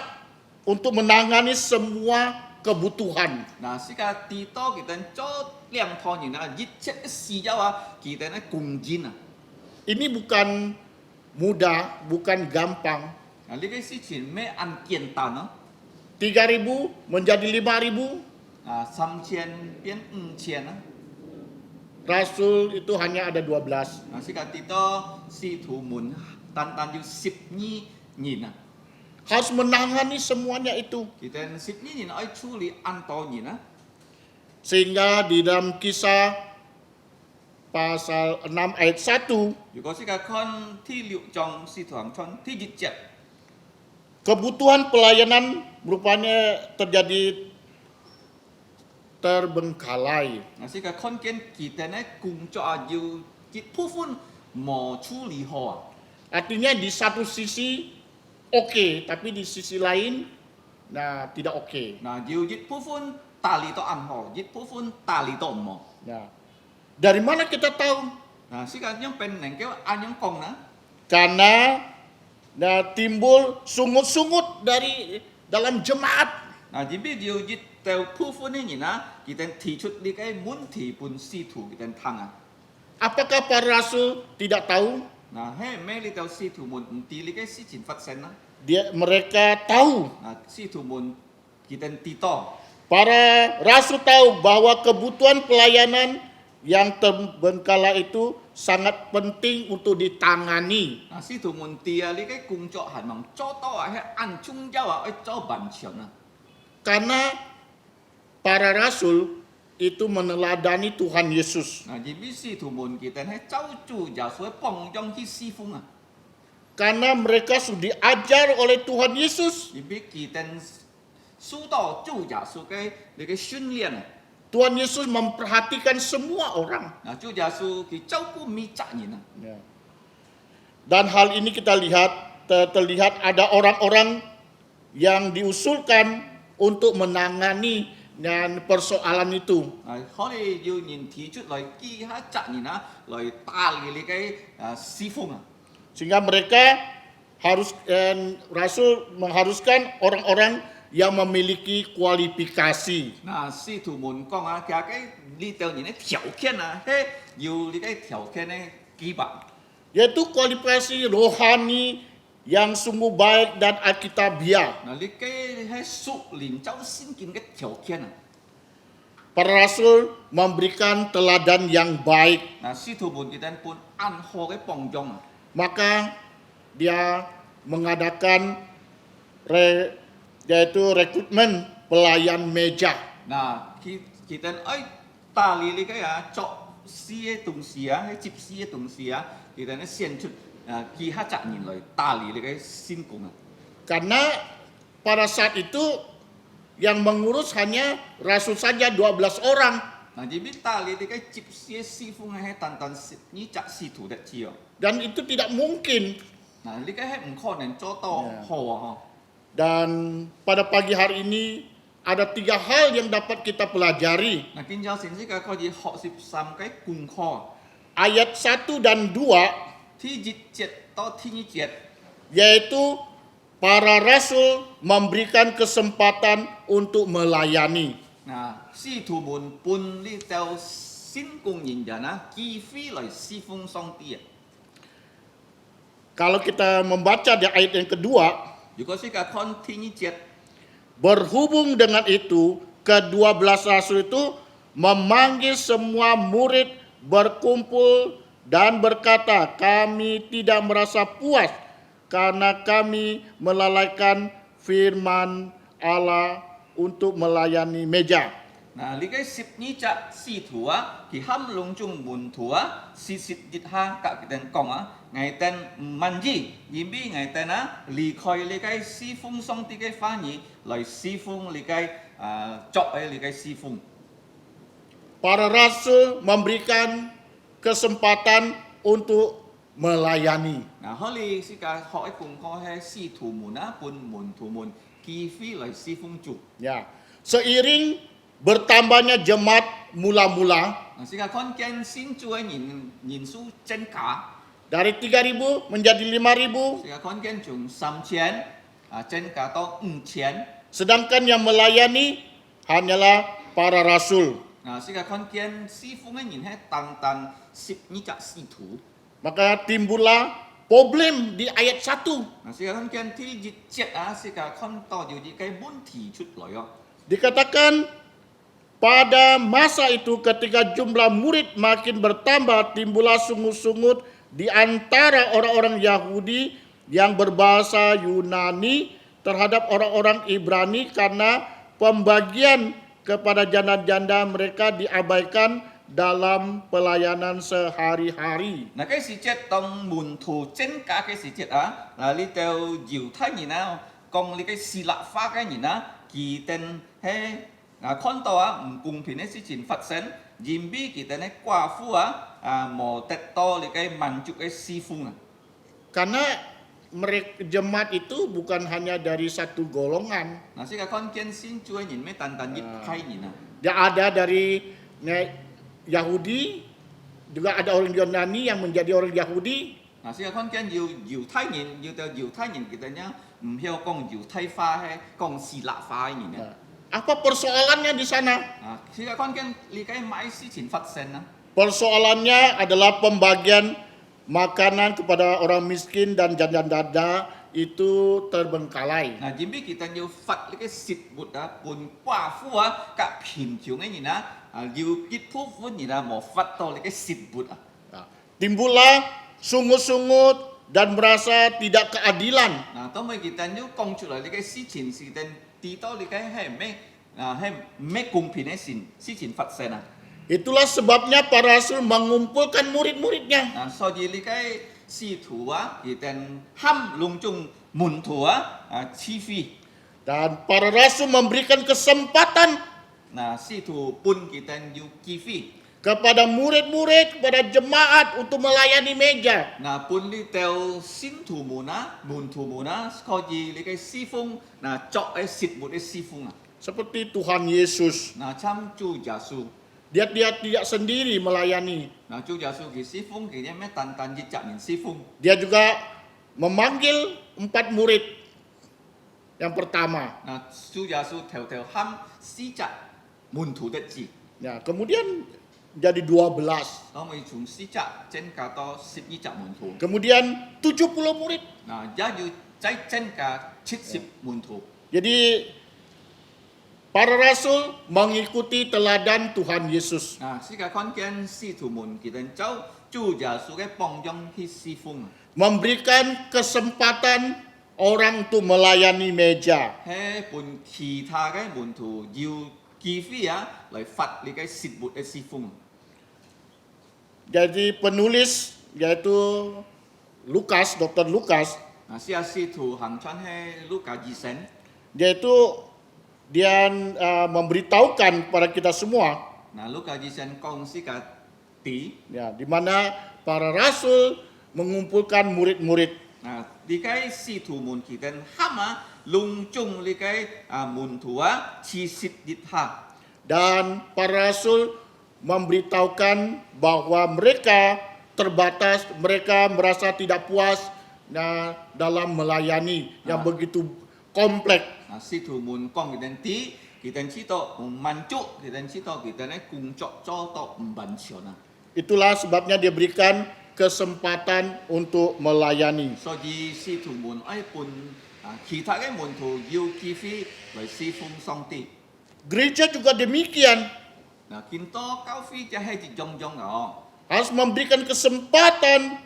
untuk menangani semua kebutuhan. 嗱，時間地多佢哋做領頭人啊，一切嘅事有啊，佢哋係共進啊。 Ini bukan mudah, bukan gampang. 嗱，呢個事情咩按簡單啊？ 3.000 menjadi 5.000. 啊，3000變5000啊。 Rasul itu hanya ada 12. 嗱，時間地多使徒們單單要12人啊。 Harus menangani semuanya itu. 佢哋12人可以處理按多人啊。 Sehingga di dalam Kisah pasal 6 ayat 1, 如果時間看第6章使徒行傳第1節， kebutuhan pelayanan rupanya terjadi terbengkalai. 嗱，時間看見佢哋嘅工作啊，要一部分冇處理好啊。 Artinya di satu sisi oke, tapi di sisi lain tidak oke. 嗱，要一部分打理到按好，一部分打理到唔好。 Nah, dari mana kita tahu? 嗱，時間樣เป็น能夠按樣講呢？ Karena timbul sungut-sungut dari dalam jemaat. 嗱，而必要一條部分嘅人啊，佢哋提出呢個問題本使徒佢哋聽啊。 Apakah para rasul tidak tahu? 嗱，係咩呢條使徒們唔知呢個事情發生啊？ Mereka tahu. 嗱，使徒們佢哋知道。 Para rasul tahu bahwa kebutuhan pelayanan yang terbengkalai itu sangat penting untuk ditangani. 嗱，使徒們知啊，呢個工作係能做到啊，係按宗教啊，去做完全啊。 Karena para rasul itu meneladani Tuhan Yesus. 嗱，而必使徒們佢哋係走住耶穌嘅榜樣去侍奉啊。 Karena mereka sudah diajar oleh Tuhan Yesus. 而必佢哋受到主耶穌嘅呢個訓練啊。 Tuhan Yesus memperhatikan semua orang. 嗱，主耶穌佢照顧每責人啊。 Ya. Dan hal ini kita lihat, terlihat ada orang-orang yang diusulkan untuk menangani dan persoalan itu. 嗱，可以要人提出來記下責任啊，來打理呢個侍奉啊。 Sehingga mereka Rasul mengharuskan orang-orang yang memiliki kualifikasi. 嗱，使徒們講啊，其實呢條人嘅條件啊，係要呢個條件嘅基本。 Yaitu kualifikasi rohani yang sungguh baik dan alkitabiah. 嗱，呢個係屬靈走聖經嘅條件啊。 Para rasul memberikan teladan yang baik. 嗱，使徒們佢哋本按好嘅榜樣啊。 Maka dia mengadakan yaitu rekrutmen pelayan meja. 嗱，佢哋愛打理呢個啊，作事嘅東西啊，係接事嘅東西啊，佢哋咧獻出記下責任來打理呢個聖工啊。 Karena pada saat itu yang mengurus hanya rasul saja 12 orang. 嗱，而必打理呢個接事嘅侍奉係單單呢隻使徒的只哦。 Dan itu tidak mungkin. 嗱，呢個係唔可能做到好啊！ Dan pada pagi hari ini ada 3 hal yang dapat kita pelajari. 嗱，今朝先知嘅可以學習3個功課， Ayat 1 dan 2第1節到第2節， yaitu para rasul memberikan kesempatan untuk melayani. 嗱，使徒們本呢條新工人人啊，機會來侍奉上帝啊！ Kalau kita membaca di ayat yang kedua, 如果是嘅看第2節， berhubung dengan itu, ke-12 rasul itu memanggil semua murid berkumpul dan berkata, kami tidak merasa puas karena kami melalaikan firman Allah untuk melayani meja. 嗱，呢個12節使徒啊，佢喊隆中門徒啊，事實一下甲佢哋講啊，佢哋唔滿意，因為佢哋啊離開呢個侍奉上帝嘅範圍，來侍奉呢個作為呢個侍奉。 Para rasul memberikan kesempatan untuk melayani. Nah, holi sika hỏi cùng có he si thủ mùn á pun mùn thủ mùn kỳ phi lại si phung chủ. Ya, seiring bertambahnya jemaat mula-mula Nah, sika con ken xin chúa nhìn su chân cả. dari 3.000 menjadi 5.000, Sika con ken chung sam chén chân cả to chén. sedangkan yang melayani hanyalah para rasul. Nah, sika con ken si phung nhìn he tan sip ni chak si thủ. Maka timbullah problem di ayat 1. Nah, sika con ken til jit chet sika con to điều gì cái bún thì chút lỏi yo. Dikatakan pada masa itu ketika jumlah murid makin bertambah, timbullah sungut-sungut di antara orang-orang Yahudi yang berbahasa Yunani terhadap orang-orang Ibrani karena pembagian kepada janda-janda mereka diabaikan dalam pelayanan sehari-hari. Nah, cái sự chết tông mùn thủ chân cả cái sự chết là li teo diệu thái nhìn nào còn li cái xì lạ pha cái nhìn kỳ tên he con to cùng thì nó sẽ chuyển phát sinh dìm bi kỳ tên qua phu mò tết to li cái màn chụp cái si phung Karena mereka jemaat itu bukan hanya dari satu golongan. Nah, sih con kian xin chúa nhìn mấy tàn yết thay nhìn Dia ada dari Yahudi, juga ada orang Yunani yang menjadi orang Yahudi. Nah, sih con kian diệu thái nhìn diệu thái nhìn kita nya hiểu con diệu thái pha hay con xì lạ pha nhìn Apa persoalannya di sana? Nah, sih con kian li cái mãi si chuyển phát sinh Persoalannya adalah pembagian makanan kepada orang miskin dan janda-janda itu terbengkalai. Nah, dìm bi kita nhiều phát li cái xịt bụt bùn qua phu cả phim chiếu ngay nhìn nhiều kít thuốc với nhìn mò phát to li cái xịt bụt Timbullah sungut-sungut dan merasa tidak keadilan. Nah, tao mới kita nhiều công chủ lại li cái si chuyển si tên tí to li cái hay mấy cùng phim ấy si chuyển phát sinh Itulah sebabnya para rasul mengumpulkan murid-muridnya. Nah, so di li cái si thủ thì tên ham lung chung mun thủ chi phi. Dan para rasul memberikan kesempatan Nah, si thủ pun kita nhiều chi phi. kepada murid-murid, kepada jemaat untuk melayani meja. Nah, pun li teo sin thủ mun thủ muna so di li cái si phung chọn cái xịt bụt cái si phung Seperti Tuhan Yesus. Nah, chăm chu Giêsu. Dia tidak sendiri melayani. Nah, chu Giêsu ki si phung ki mấy tan di chạm nhìn si phung. Dia juga memanggil 4 murid. Yang pertama. Nah, chu Giêsu theo ham si chạm mun thủ đất gì. Ya, kemudian jadi 12. Nó mới chúng si chạm trên cả to sip ni chạm mun thủ. Kemudian 70 murid. Nah, giá như trái trên cả chít sip mun thủ. Jadi para rasul mengikuti teladan Tuhan Yesus. Nah, si cả con kian si thủ mun kita cháu chu Giêsu cái bong trong khi si phung. Memberikan kesempatan orang untuk melayani meja. He pun kỳ tha cái mun thủ yêu kỳ phi lại phạt li cái xịt bụt cái si phung. Jadi penulis yaitu Lukas, Dr. Lukas, Nah, si thủ hàng chọn he Luka Jisen. dia memberitahukan kepada kita semua Nah, Luka Jisen kong si cả tí. ya di mana para rasul mengumpulkan murid-murid. Nah, di cái si thủ mun kita hama lung chung li cái mun thủ chi xịt dit ha. Dan para rasul memberitahukan bahwa mereka terbatas, mereka merasa tidak puas dalam melayani yang begitu kompleks. Nah, si thủ mun kong kita chỉ to mancu kita chỉ to kita này cùng chọn cho to ban chiều na. Itulah sebabnya dia berikan kesempatan untuk melayani. So di si thủ mun ai pun kita cái mun thủ yêu chi phi lại si phung song ti. Gereja juga demikian, Nah, kinto kau phi cha hai ji jong jong harus memberikan kesempatan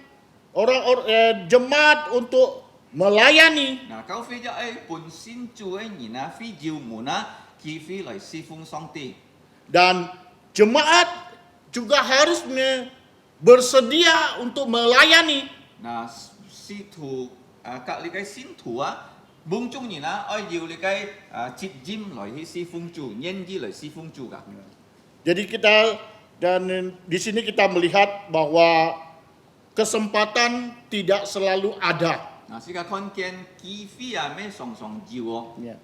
jemaat untuk melayani. Nah, kau phi cha ai pun xin chu ai ni na phi jiu mu na ki phi lại si phung song ti. Dan jemaat juga harus bersedia untuk melayani. Nah, si thủ các li cái xin thủ bung chung ni na ai jiu li cái chit jim lại hi si phung chu nhân ji lại si phung chu Jadi di sini kita melihat bahwa kesempatan tidak selalu ada. Nah, sika kon kian kifi ya me song song jiwo. Ya.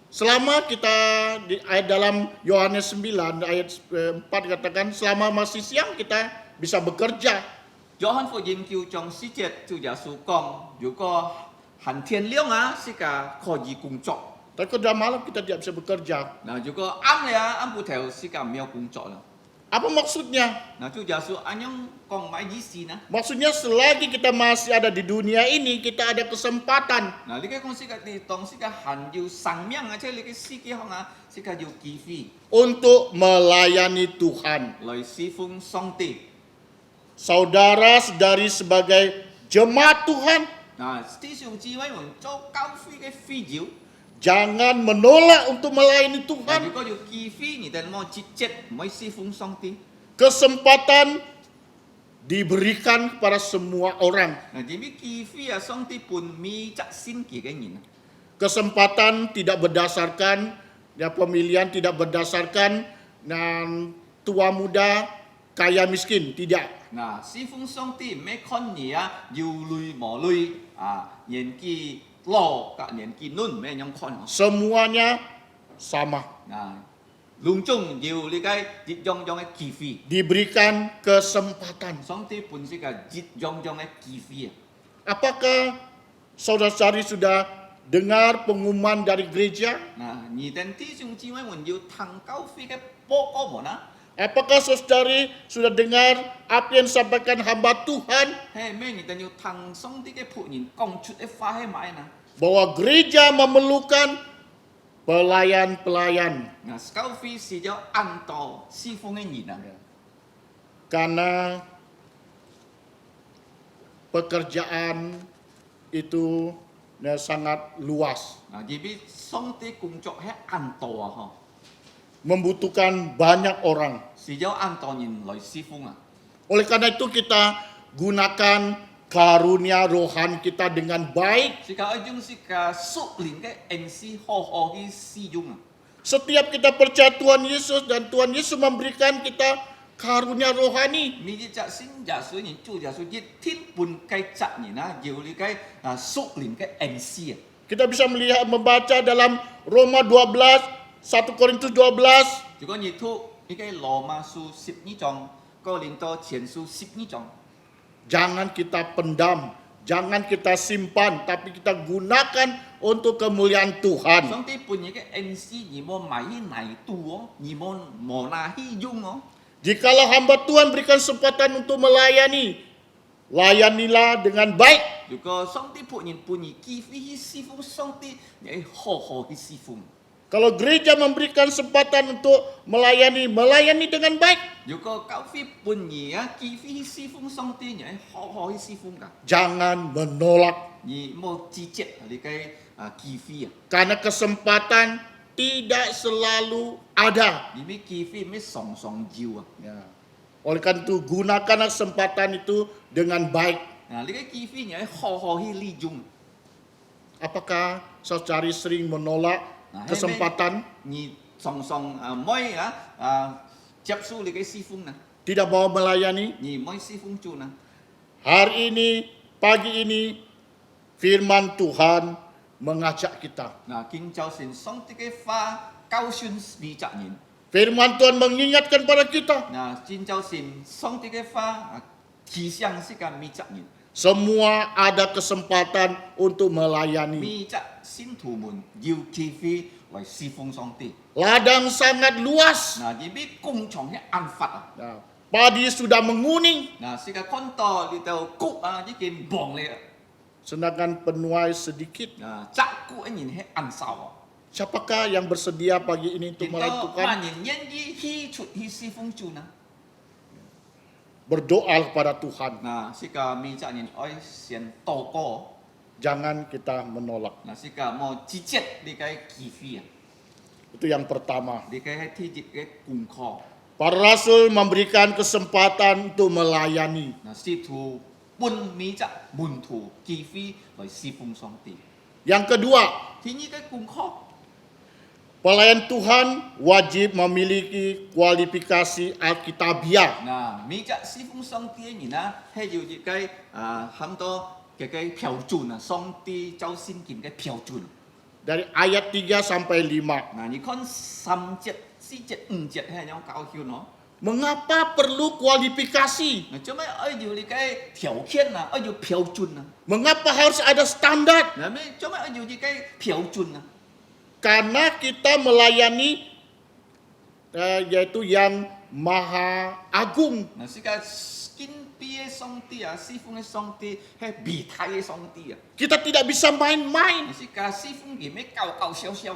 Selama kita di ayat dalam Yohanes 9 ayat 4 katakan selama masih siang kita bisa bekerja. 約翰福音叫將世節就耶穌講，如果寒天亮啊，是個可以工作。 Tapi kalau dalam malam kita tidak bisa bekerja. 嗱，如果暗了暗不頭是個沒有工作了。 Apa maksudnya? 嗱，就耶穌安樣講乜意思呢？ Maksudnya selagi kita masih ada di dunia ini, kita ada kesempatan 嗱，你嘅講是個你當是個含有生命啊，即係你嘅世界上啊，是個有機會 untuk melayani Tuhan. 來侍奉上帝。 Saudara-saudari sebagai jemaat Tuhan, 嗱，弟兄姊妹們做教會嘅需要， jangan menolak untuk melayani 嗱， Tuhan. 如果有機會，你哋冇節節唔可以侍奉上帝。 Kesempatan diberikan kepada semua orang. 嗱，點解機會啊？上帝本咪則先嘅人啊？ Kesempatan tidak berdasarkan ya pemilihan tidak berdasarkan dan tua muda kaya miskin, tidak. 嗱，侍奉上帝唔係看你啊，有累無累啊，年紀老甲年紀嫩唔係樣看哦。 Semuanya sama, 嗱，隆中要你嘅一樣樣嘅機會， diberikan kesempatan. 上帝本是個一樣樣嘅機會啊。 Apakah saudara-saudari sudah dengar pengumuman dari gereja? 嗱，而等弟兄姊妹們要聽教會嘅報告冇啦， Apakah saudari sudah dengar apa yang disampaikan hamba Tuhan 係咩？而等要聽上帝嘅僕人講出嘅話係乜啦？ bahwa gereja memerlukan pelayan-pelayan 嗱，教會是要按道侍奉嘅人啊。 karena pekerjaan itu sangat luas, 嗱，而俾上帝工作係按道啊，嗬。 membutuhkan banyak orang. 是要按道人來侍奉啊。 Oleh karena itu kita gunakan karunia rohani kita dengan baik. 是個一種是個屬靈嘅恩賜好好嘅使用啊。 Setiap kita percaya Tuhan Yesus dan Tuhan Yesus memberikan kita karunia rohani, 你一隻先耶穌人做耶穌一天半嘅責任啊，要你嘅屬靈嘅恩賜啊。 kita bisa melihat membaca dalam Roma 12, 1 Korintus 12, 如果你讀你嘅羅馬書12章、哥林多前書12章， jangan kita pendam, jangan kita simpan, tapi kita gunakan untuk kemuliaan Tuhan. 上帝本你嘅恩賜，你冇買嚟度哦，你冇拿去用哦。 Jikalau hamba Tuhan berikan kesempatan untuk melayani, layanilah dengan baik. 如果上帝僕人本你機會去侍奉上帝，你係好好去侍奉。 Kalau gereja memberikan kesempatan untuk melayani, melayani dengan baik. 如果教會本你啊機會去侍奉上帝，你係好好去侍奉㗎。 Jangan menolak, 你冇拒絕你嘅機會啊！ karena kesempatan tidak selalu ada. 你咩機會咩常常要啊！ Ya. Oleh karena itu gunakan kesempatan itu dengan baik. 你嘅機會你係好好去利用。 Apakah saudari sering menolak kesempatan, 你常常唔可以接受你嘅侍奉啊！ tidak mau melayani? 你唔可以侍奉主啊！ Hari ini, pagi ini, firman Tuhan mengajak kita. 見就算上帝嘅話教訓你責任。 Firman Tuhan mengingatkan pada kita, 見就算上帝嘅話提醒是個咪責任。 semua ada kesempatan untuk melayani. 咪責信徒們要機會來侍奉上帝。 Ladang sangat luas. 而俾工場嘅安法啊！ Nah, padi sudah menguning, 是個看到你就谷已經忙你啊！ sedangkan penuai sedikit. 責谷一年係安少啊！ Siapakah yang bersedia pagi ini untuk 見到 melayani Tuhan? 萬人願意去出去侍奉主呢？ Berdoa kepada Tuhan. 是個咪責任愛先禱告， Jangan kita menolak. 是個冇直接你嘅機會啊！ Itu yang pertama. 你嘅係體質嘅功課。 Para rasul memberikan kesempatan untuk melayani. 使徒本咪責門徒機會來侍奉上帝。 Yang kedua, 第二個功課， Pelayan Tuhan wajib memiliki kualifikasi Alkitabiah. 嗱，美只侍奉上帝嘅人啊，係要一個很多嘅標準啊，上帝周先見嘅標準。 Dari ayat 3 sampai 5. 嗱，你看3節、4節、5節係樣教曉咯。 Mengapa perlu kualifikasi? 嗱，做咩要你嘅條件啊，要標準啊？ Mengapa harus ada standar? 嗱，咩做咩要你嘅標準啊？ Karena kita melayani yaitu yang Maha Agung. 嗱，是個堅必嘅上帝啊，侍奉嘅上帝係備太嘅上帝啊， Kita tidak bisa main-main. 嗱，是個侍奉嘅咩搞笑笑。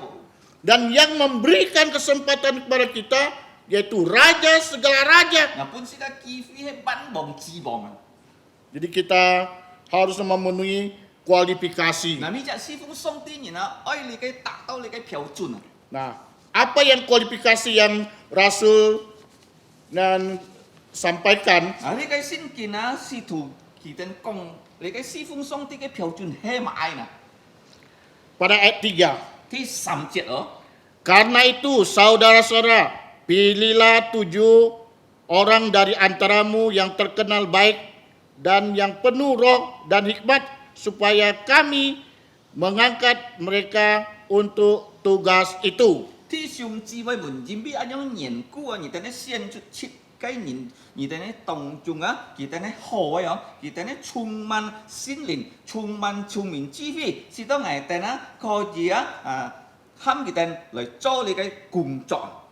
Dan yang memberikan kesempatan kepada kita yaitu Raja segala raja. 嗱，本是個機會係萬王之王啊。 Jadi kita harus memenuhi kualifikasi. 嗱，呢只侍奉上帝人啊，愛你嘅達到你嘅標準啊。 Nah, apa yang kualifikasi yang Rasul dan sampaikan? 嗱，呢個先見啊，使徒佢哋講你嘅侍奉上帝嘅標準係乜嘢呢？ Pada ayat 3. 第3節哦。 Karena itu saudara-saudara, pilihlah 7 orang dari antaramu yang terkenal baik dan yang penuh roh dan hikmat supaya kami mengangkat mereka untuk tugas itu. 天上智慧們，因為一種緣故啊，而哋咧獻出七個人，而哋咧當中啊，而哋咧好嘅哦，而哋咧充滿心靈，充滿聰明智慧，使到我哋咧可以喊佢哋嚟做你嘅工作。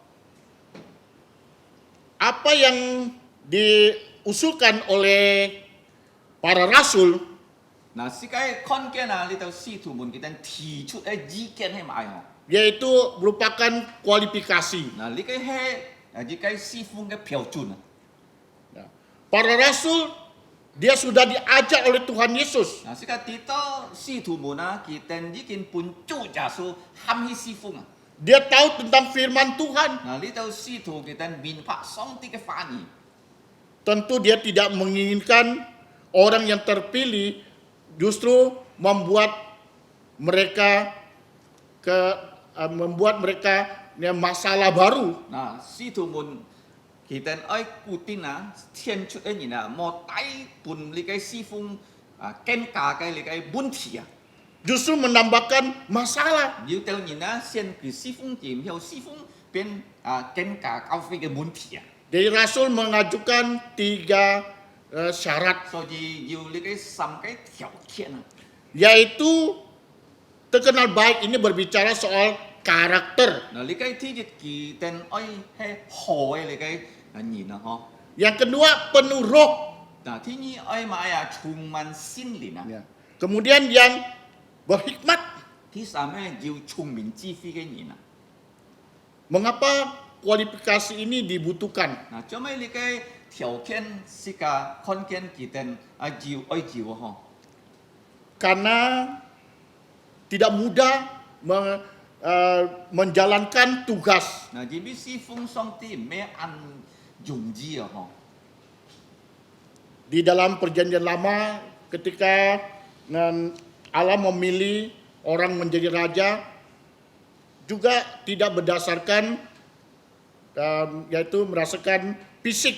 Apa yang diusulkan oleh para rasul 嗱，世界看見啊，呢度使徒們佢哋提出嘅意見係乜嘢？ yaitu merupakan kualifikasi. 嗱，呢個係呢個侍奉嘅標準啊。 Para rasul dia sudah diajak oleh Tuhan Yesus. 嗱，世界睇到使徒們啊，佢哋已經本主耶穌喊起侍奉啊。 Dia tahu tentang firman Tuhan. 嗱，呢度使徒佢哋明白上帝嘅話語。 Tentu dia tidak menginginkan orang yang terpilih justru membuat mereka masalah baru. 嗱，使徒們佢哋愛固定啊，天出嘅人啊，冇帶伴你嘅侍奉更加嘅你嘅問題啊。 Justru menambahkan masalah. 要到人啊，先佢侍奉點，後侍奉變更加高飛嘅問題啊。 Jadi Rasul mengajukan 3 syarat, 所以要你嘅3個條件啊。 yaitu terkenal baik ini berbicara soal karakter. 嗱，你嘅第一佢哋愛係好嘅你嘅人啊，嗬。 Yang kedua penuh roh. 嗱，第二愛買啊，充滿心靈啊。 Kemudian yang berhikmat. 第三咧要聰明智慧嘅人啊。 Mengapa kualifikasi ini dibutuhkan? 嗱，做咩你嘅條件是個看見佢哋要愛要嗬？ Karena tidak mudah menjalankan tugas. 嗱，因為侍奉上帝唔係按容易啊，嗬。 Di dalam perjanjian lama ketika Allah memilih orang menjadi raja juga tidak berdasarkan yaitu merasakan fisik.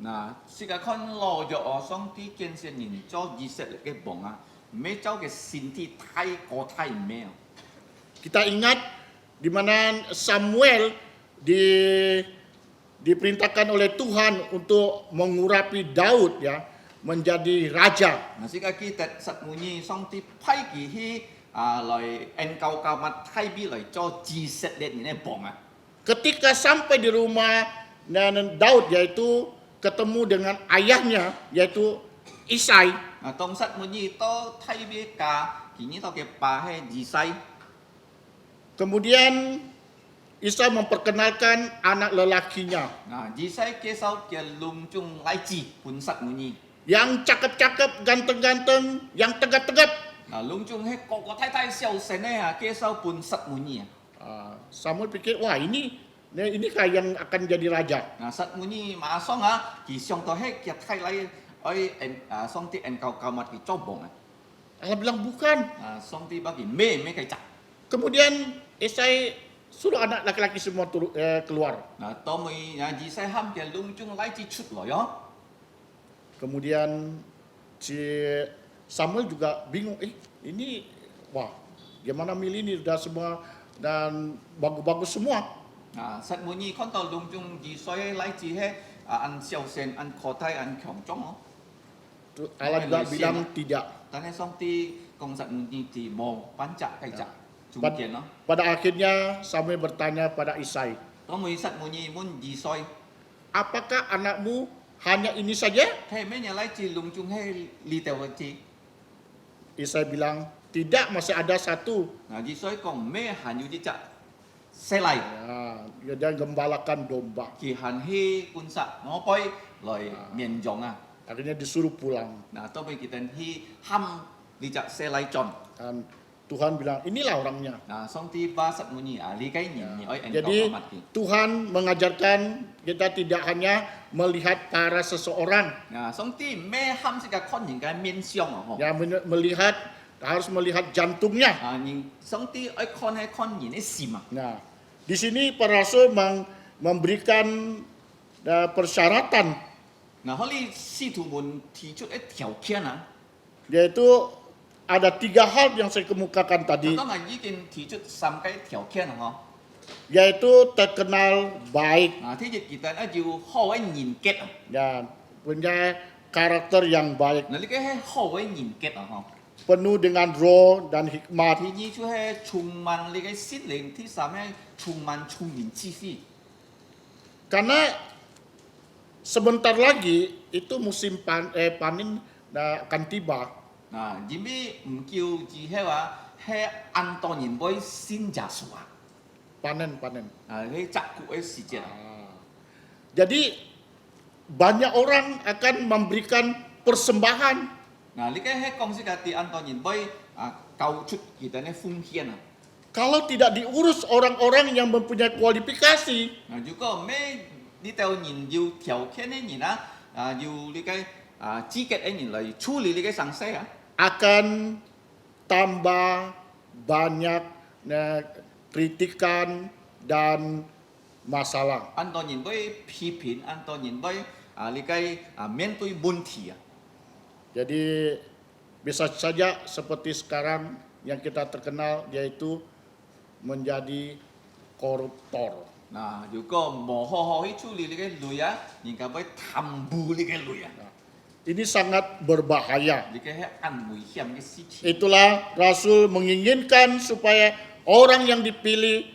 嗱，是個看老咗哦，上帝建設人做以色列嘅王啊，唔係做嘅身體太過太咩啊。 Kita ingat di mana Samuel diperintahkan oleh Tuhan untuk mengurapi Daud ya menjadi raja. 嗱，是個記得實滿意上帝派佢去來研究教物太必來做以色列人嘅王啊。 Ketika sampai di rumah Daud yaitu ketemu dengan ayahnya yaitu Isai. 嗱，當實滿意到太必家，佢呢度嘅爸係以西。 Kemudian Isai memperkenalkan anak lelakinya 嗱，以西介紹嘅隆中來自本實滿意。 yang cakep-cakep, ganteng-ganteng, yang tegap-tegap. 嗱，隆中係個個太太小神咧介紹本實滿意啊。 Samuel pikir wah ini kah yang akan jadi raja. 嗱，實滿意馬上佢上到係嘅太太上帝研究教物佢做王啊。 Allah bilang bukan. 上帝把佢咩佢執。 Kemudian Isai suruh anak laki-laki semua keluar. 嗱，當每啊二世喊嘅隆中來自出來哦， Kemudian si Samuel juga bingung, ini wah gimana milih ini udah semua dan bagus-bagus semua. 啊實滿意看到隆中二歲來自係啊按孝善、按可體、按強壯哦， Allah juga bilang tidak. 但係上帝講實滿意啲冇班責計責中間咯， Pada akhirnya Samuel bertanya pada Isai, 當每實滿意滿二歲， apakah anakmu hanya ini saja? 係咩嘢來自隆中係呢條嘅字？ Isai bilang, tidak, masih ada satu. 嗱二歲講咩還要啲責細嚟， Ya, dia gembalakan domba. 其閒係觀察我輩來面容啊， Akhirnya disuruh pulang. 嗱當每佢哋去喊呢隻細嚟盡。 Dan Tuhan bilang, inilah orangnya. Nah, song tiba saat munyi ali kai ni oi engkau Jadi mati. Tuhan mengajarkan kita tidak hanya melihat para seseorang, Nah, song ti me ham sika kon ning kai mien siong ho. ya harus melihat jantungnya. Ah, ning song ti oi kon hai kon yin sima. Nah, di sini para rasul memberikan persyaratan, Nah, holi si tu mun ti chu e tiao kian ah. yaitu ada 3 hal yang saya kemukakan tadi, Tong ngai yin ti chu sam kai tiao kian ho. yaitu terkenal baik, Nah, ti jit kita a ju ho ai yin ket. dan punya karakter yang baik, Nah, li kai hai ho ai yin ket ho. penuh dengan roh dan hikmat. Ti ni chu hai chung man li kai sin ling ti sam hai chung man chung yin chi fi. Karena sebentar lagi itu musim panen akan tiba. Nah, jimbi mkiu ji hai wa hai an to yin boy sin ja suwa. Panen. Nah, hai cak ku ai si jian. Jadi banyak orang akan memberikan persembahan. Nah, li kai hai kong si ka ti an to yin boy kau chut kita ne fung hian ah. Kalau tidak diurus orang-orang yang mempunyai kualifikasi, Nah, juga me đi theo nhìn yêu theo khen ấy nhìn á, yêu đi cái chi kết ấy nhìn là处理đi cái sang xe á. akan tambah banyak kritikan dan masalah. An to nhìn với phê phán, an to nhìn với đi cái miễn tôi buồn thị á. Jadi bisa saja seperti sekarang yang kita terkenal yaitu menjadi koruptor. Nah, juga mau ho hi处理đi cái lùi á, nhìn cả với tham bu đi cái lùi á. Ini sangat berbahaya. Đi cái ăn mùi hiểm cái si chi. Itulah Rasul menginginkan supaya orang yang dipilih,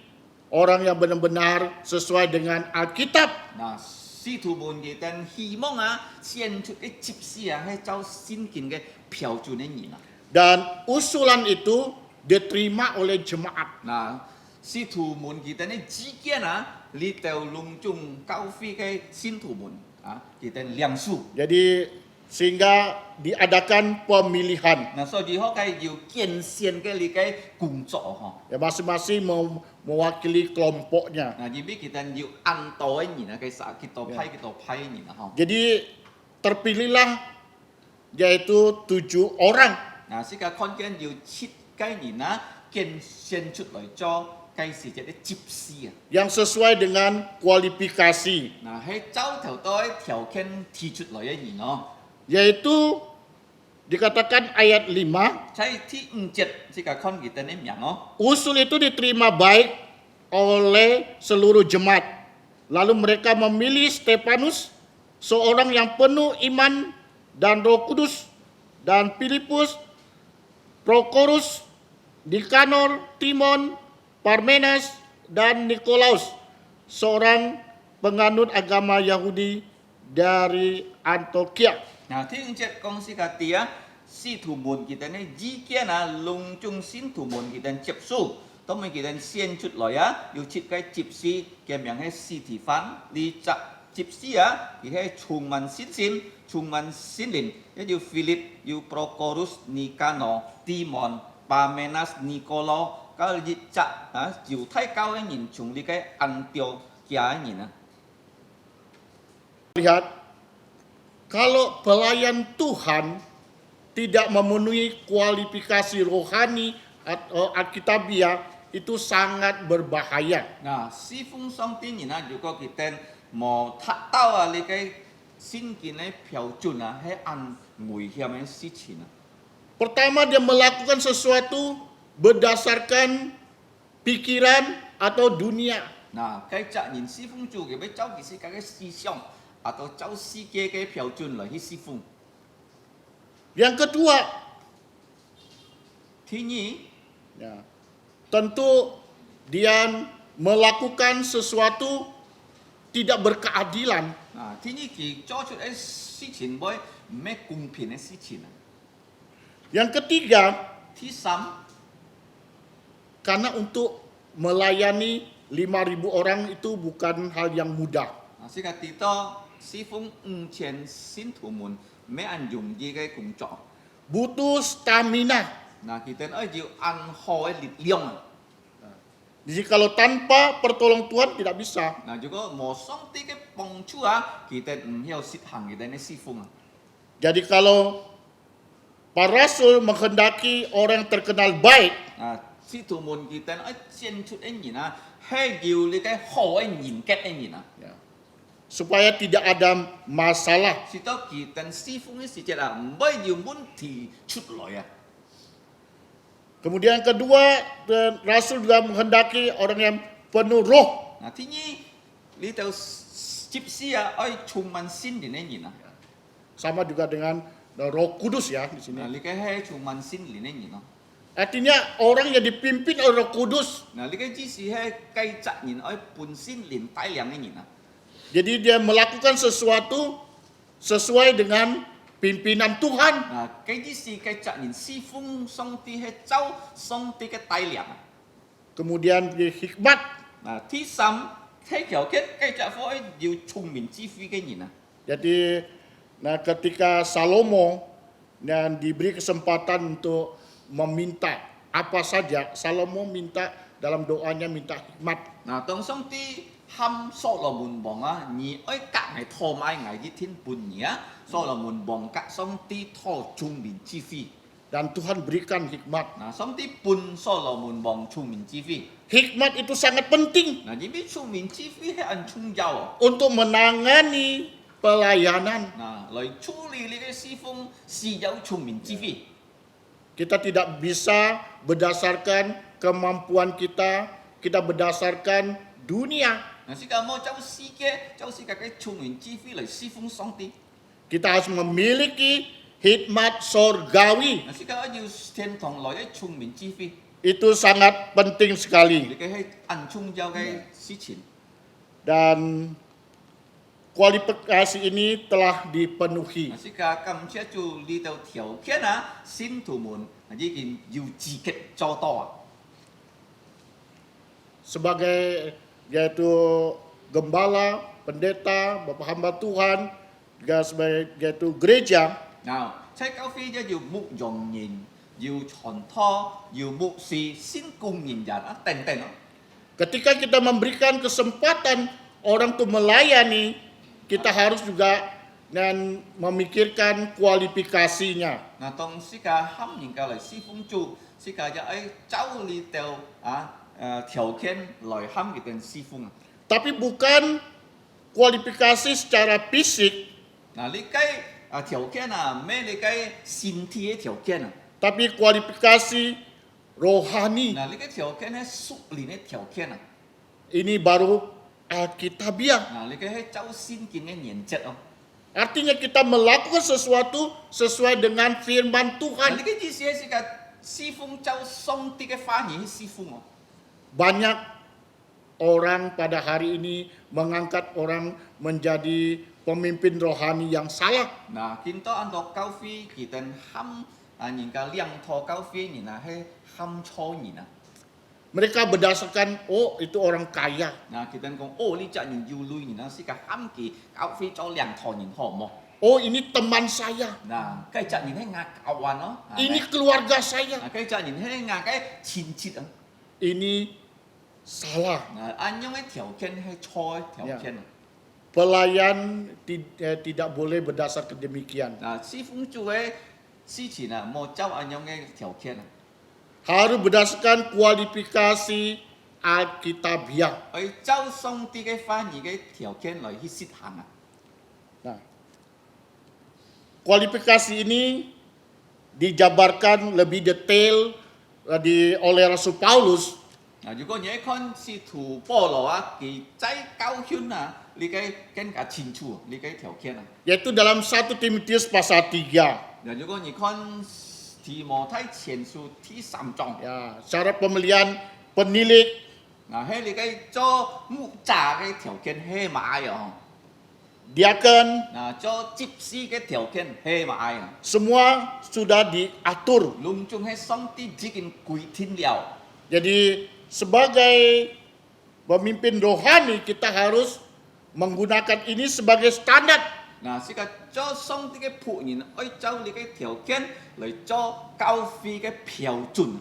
orang yang benar-benar sesuai dengan Alkitab. Nah, si thủ buồn gì tên hy vọng á, xiên chút cái chip si á, hay cháu xin kiến cái phiếu chuẩn ấy nhìn á. Dan usulan itu diterima oleh jemaat. Nah, si thủ muốn kita ni jika na li teo lung chung cao phi cái xin thủ muốn kita liang su. Jadi sehingga diadakan pemilihan. Nah, so di ho cái yêu kiên xiên cái li cái cùng chỗ ho. Ya, masing-masing mewakili kelompoknya. Nah, jadi kita yêu ăn tối nhìn na cái sa kita phai nhìn na ho. Jadi terpilihlah yaitu 7 orang. Nah, si ka con kian yêu chít cái nhìn na kiên xiên chút lại cho cái gì jadi chip si à. Yang sesuai dengan kualifikasi, Nah, hay cháu theo tôi theo kiên thi chút lại nhìn nó. yaitu dikatakan ayat 5, Cai thi jet si ka con kita ni miang oh. usul itu diterima baik oleh seluruh jemaat. Lalu mereka memilih Stefanus, seorang yang penuh iman dan Roh Kudus, dan Filipus, Prokorus, Nikanor, Timon, Parmenas, dan Nikolaus, seorang penganut agama Yahudi dari Antioquia. Nah, thiên chết con si cả tia si thủ môn kita này di kia na lung chung xin thủ môn kita chụp su, tóm mình kita xiên chút lỏi á, yêu chít cái chụp si kèm yang hay si thị phán đi chặt chụp si á, thì hay chung man xin lin, cái yêu Philip, yêu Prochorus, Nicanor, Timon, Parmenas, Nicolaus, cái gì chặt á, yêu thái cao cái nhìn chung đi cái Antioquia nhìn á. Lihat, kalau pelayan Tuhan tidak memenuhi kualifikasi rohani atau alkitabiah, itu sangat berbahaya. 嗱，侍奉上帝然如果佢哋冇達到啊，你嘅先見嘅標準啊，係按危險嘅事情啊。 Pertama, dia melakukan sesuatu berdasarkan pikiran atau dunia. 嗱，繼責任侍奉主嘅要走其世界嘅思想，啊到走世界嘅標準來去侍奉。 Yang kedua,第二， ya, tentu dia melakukan sesuatu tidak berkeadilan. 嗱，第二佢做出嘅事情唔係咩公平嘅事情啊。 Yang ketiga, 第三， karena untuk melayani 5.000 orang itu bukan hal yang mudah. 嗱，世界地多侍奉5000信徒們，咩按容易嘅工作。 Butuh stamina. 嗱，佢哋要按好嘅力量啊。 Jadi kalau tanpa pertolongan Tuhan tidak bisa. 嗱，如果冇上帝嘅幫助啊，佢哋唔曉實行佢哋嘅侍奉啊。 Jadi kalau para rasul menghendaki orang yang terkenal baik, 啊，使徒們佢哋展出嘅人啊，係要你嘅好嘅人格嘅人啊。 ya, supaya tidak ada masalah. 使到佢哋侍奉嘅時節啊，唔會有問題出來啊。 Kemudian yang kedua, rasul juga menghendaki orang yang penuh roh. 嗱，第二，你就接施啊，愛充滿聖靈嘅人啊。 Sama juga dengan Roh Kudus ya di sini. 嗱，你嘅係充滿聖靈嘅人咯。 Artinya orang yang dipimpin oleh Roh Kudus. 嗱，你嘅指示係繼責任愛本聖靈帶領嘅人啊。 Jadi dia melakukan sesuatu sesuai dengan pimpinan Tuhan. 嗱，繼指示繼責任侍奉上帝係走上帝嘅帶領啊。 Kemudian dia hikmat. 嗱，第三，係條件繼續火要聰明智慧嘅人啊。 Jadi ketika Salomo dan diberi kesempatan untuk meminta apa saja, Salomo minta dalam doanya minta hikmat. 嗱，當上帝喊所羅門王啊，而愛隔係拖埋危一天半年啊，所羅門王隔上帝拖聰明智慧。 Dan Tuhan berikan hikmat. 嗱，上帝半所羅門王聰明智慧。 Hikmat itu sangat penting 嗱，因為聰明智慧係按重要啊。 untuk menangani pelayanan. 嗱，來處理你嘅侍奉是有聰明智慧。 Kita tidak bisa berdasarkan kemampuan kita, kita berdasarkan dunia. 嗱，世界冇走世界嘅聰明智慧嚟侍奉上帝。 Kita harus memiliki hikmat sorgawi. 嗱，世界要天堂來嘅聰明智慧， Itu sangat penting 你 sekali. 嘅係按重要嘅事情。 Dan kualifikasi ini telah dipenuhi. 嗱，世界感謝主呢度條件啊，信徒們已經要自己做到啊。 Sebagai yaitu gembala, pendeta, Bapak hamba Tuhan, juga sebagai yaitu gereja, 嗱，喺教會要牧羊人，要傳托，要牧師、先供應人啊，等等啊。 ketika kita memberikan kesempatan orang untuk melayani, kita harus juga dan memikirkan kualifikasinya. 嗱，當世界喊人家嚟侍奉主，世界就愛走呢條條件來喊佢哋侍奉啊。 Tapi bukan kualifikasi secara fisik, 嗱，你計條件啊，咩你計身體嘅條件啊？ tapi kualifikasi rohani. 嗱，你嘅條件係屬靈嘅條件啊。 Ini baru Alkitabiah. 嗱，你嘅係走先見嘅原則哦。 Artinya kita melakukan sesuatu sesuai dengan firman 嗱， Tuhan. 你嘅意思係世界侍奉走上帝嘅話語侍奉哦。 Banyak orang pada hari ini mengangkat orang menjadi pemimpin rohani yang salah. 嗱，見到按照教會佢哋喊人家兩套教會，然後係喊錯人啊。 Mereka berdasarkan, oh itu orang kaya. 嗱，佢哋講哦，呢隻人要累，然後世界喊佢教會咗兩套人好冇？ Oh ini teman saya. 嗱，計隻人係牙教運咯。 Ini keluarga saya. 嗱，計隻人係牙嘅親戚啊。 Ini salah. 嗱，按樣嘅條件係錯嘅條件啊。 Pelayan tidak boleh berdasarkan demikian. 嗱，侍奉主嘅事情啊，冇走按樣嘅條件啊。harus berdasarkan kualifikasi Alkitabiah. 去照上帝嘅翻譯嘅條件來去實行啊。 Nah, kualifikasi ini dijabarkan lebih detail oleh Rasul Paulus 嗱，如果你一看使徒保羅啊，佢在教訓啊，你嘅更加清楚，你嘅條件啊。 yaitu dalam 1 Timotius pasal 3. 嗱，如果你看提摩太前書第3章， Ya, syarat pemilihan penilik, 嗱，喺你嘅做木柵嘅條件係乜嘢？ diaken, 嗱，做執事嘅條件係乜嘢？ semua sudah diatur. 隆重係上帝已經規定了。 Jadi sebagai pemimpin rohani kita harus menggunakan ini sebagai standar. 嗱，是個做上帝嘅僕人，按照你嘅條件嚟做教會嘅標準。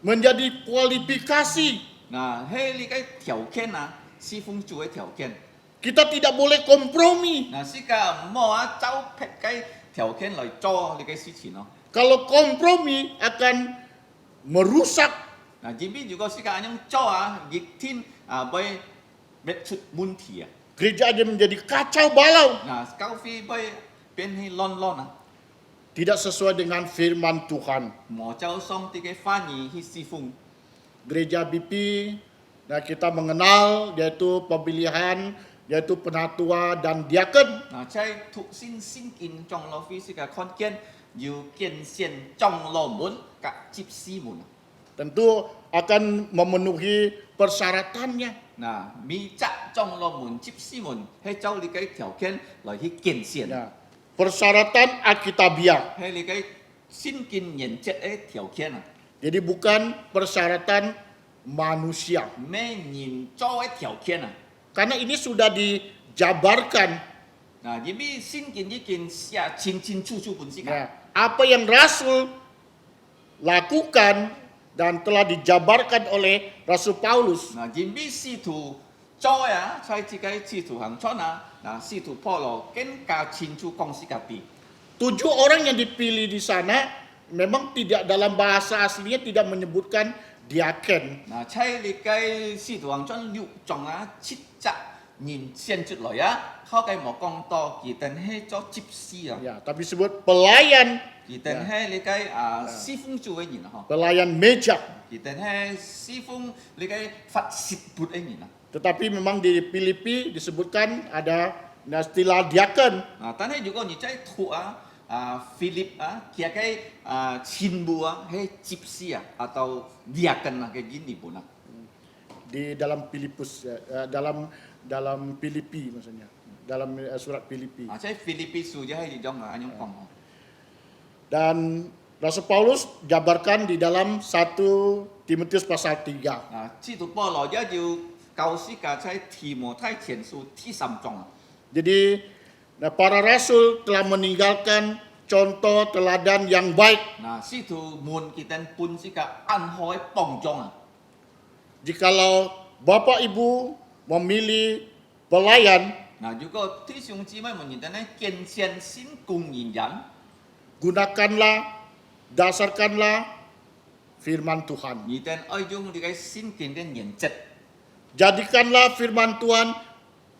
Menjadi kualifikasi. 嗱，喺你嘅條件啊，侍奉主嘅條件。 Kita tidak boleh kompromi. 嗱，是個冇啊，照撇嘅條件嚟做你嘅事情咯。 Kalau kompromi akan merusak 嗱，如果是個咁樣做啊，逆天啊，會出問題啊。 gereja aja menjadi kacau balau. 嗱，教會會變去亂啊， Tidak sesuai dengan firman Tuhan. 冇照上帝嘅翻譯去侍奉。 Gereja BP, nah kita mengenal yaitu pemilihan, yaitu penatua dan diaken. 嗱，在thuộc sin sin kiến trong lo phi是個看見要見線trong lo門及接師門。 Tentu akan memenuhi persyaratannya. 嗱，咪則trong lo門接師門係照你嘅條件來去見線， Ya, persyaratan Alkitabiah. 係你嘅先見原則嘅條件啊， Jadi bukan persyaratan manusia. 咩人做嘅條件啊。 Karena ini sudah dijabarkan. 嗱，因為先見已經寫清清楚楚本事㗎。 Ya, apa yang Rasul lakukan dan telah dijabarkan oleh Rasul Paulus. 嗱，因為使徒做啊，在自己使徒行傳啊，嗱，使徒保羅更加清楚講是個啲。 7 orang yang dipilih di sana memang tidak dalam bahasa aslinya tidak menyebutkan diaken. 嗱，在你嘅使徒行傳6章啊，7節人選出來啊，後嘅冇講到，佢哋係做執事啊， Ya, tapi sebut pelayan, 佢哋係你嘅侍奉主嘅人啊， pelayan meja. 佢哋係侍奉你嘅法事部嘅人啊。 Tetapi memang di Filipi disebutkan ada istilah diaken. 啊，但係如果你在讀Philip 佢嘅前部係執事啊，atau diaken嘅gini pun啊。 Di dalam Filipus, dalam Filipi maksudnya, dalam surat Filipi. 啊，即係 Filipi 書就係呢種啊，咁樣講。 Dan Rasul Paulus jabarkan di dalam 1 Timotius pasal 3. 啊，使徒保羅一要教師架在提摩太前書第3章啊。 Jadi para rasul telah meninggalkan contoh teladan yang baik. 嗱，使徒們佢哋本是個安好嘅榜樣啊。 Jikalau Bapak Ibu memilih pelayan, 嗱，如果弟兄姊妹們佢哋咧見線先供應人， gunakanlah, dasarkanlah firman Tuhan. 佢哋愛用你嘅先見嘅原則， Jadikanlah firman Tuhan 而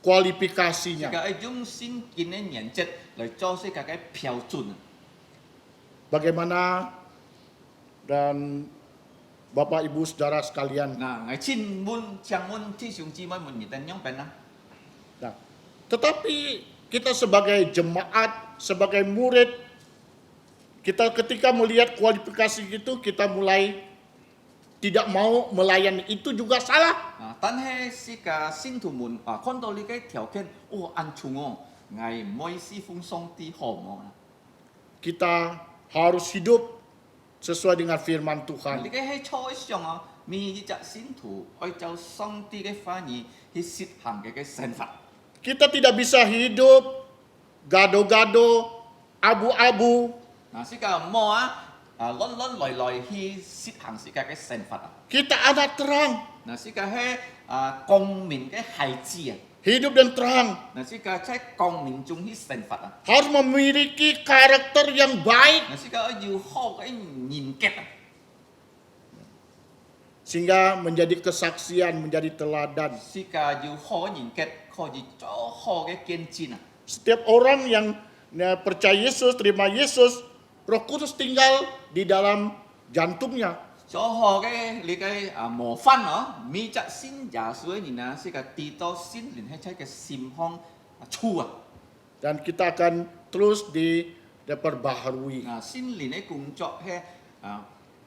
kualifikasinya. 家愛用先見嘅原則嚟做些個嘅標準啊。 Bagaimana dan Bapak Ibu Saudara sekalian. 嗱，我親們將們弟兄姊妹們佢哋樣變啊。 Nah, tetapi kita sebagai jemaat, sebagai murid, kita ketika melihat kualifikasi itu kita mulai tidak mau melayani, itu juga salah. 啊，但係是個信徒們看到你嘅條件，哦，安重哦，我唔可以侍奉上帝好唔好啊？ Kita harus hidup sesuai dengan firman 你 Tuhan. 嘅喺菜上啊，每一隻信徒愛照上帝嘅翻譯去實行嘅懲罰。 Kita tidak bisa hidup gado-gado, abu-abu. 嗱，是個冇啊，亂亂來來去實行是個嘅懲罰啊。 Kita anak terang, 嗱，是個係光明嘅孩子啊。 hidup dan terang. 嗱，是個喺光明中去懲罰啊。 Harus memiliki karakter yang baik. 嗱，是個要好嘅人格啊。sehingga menjadi kesaksian, menjadi teladan. 是噶要好人結，可以做好嘅見證啊！ Setiap orang yang percaya Yesus, terima Yesus, Roh Kudus tinggal di dalam jantungnya. 做好嘅你嘅模範哦，每隻信耶穌嘅人啊，是個知道心靈喺出嘅心方處啊！ Dan kita akan terus diperbaharui. 心靈嘅工作係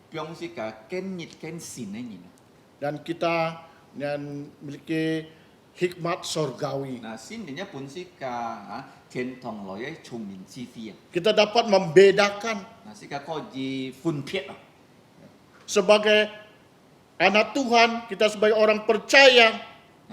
表示個堅熱堅善嘅人。 Dan kita yang memiliki hikmat sorgawi. 心靈一本是個天堂來嘅聰明智慧啊！ Kita dapat membedakan 是個可以分別啊！ sebagai anak Tuhan, kita sebagai orang percaya,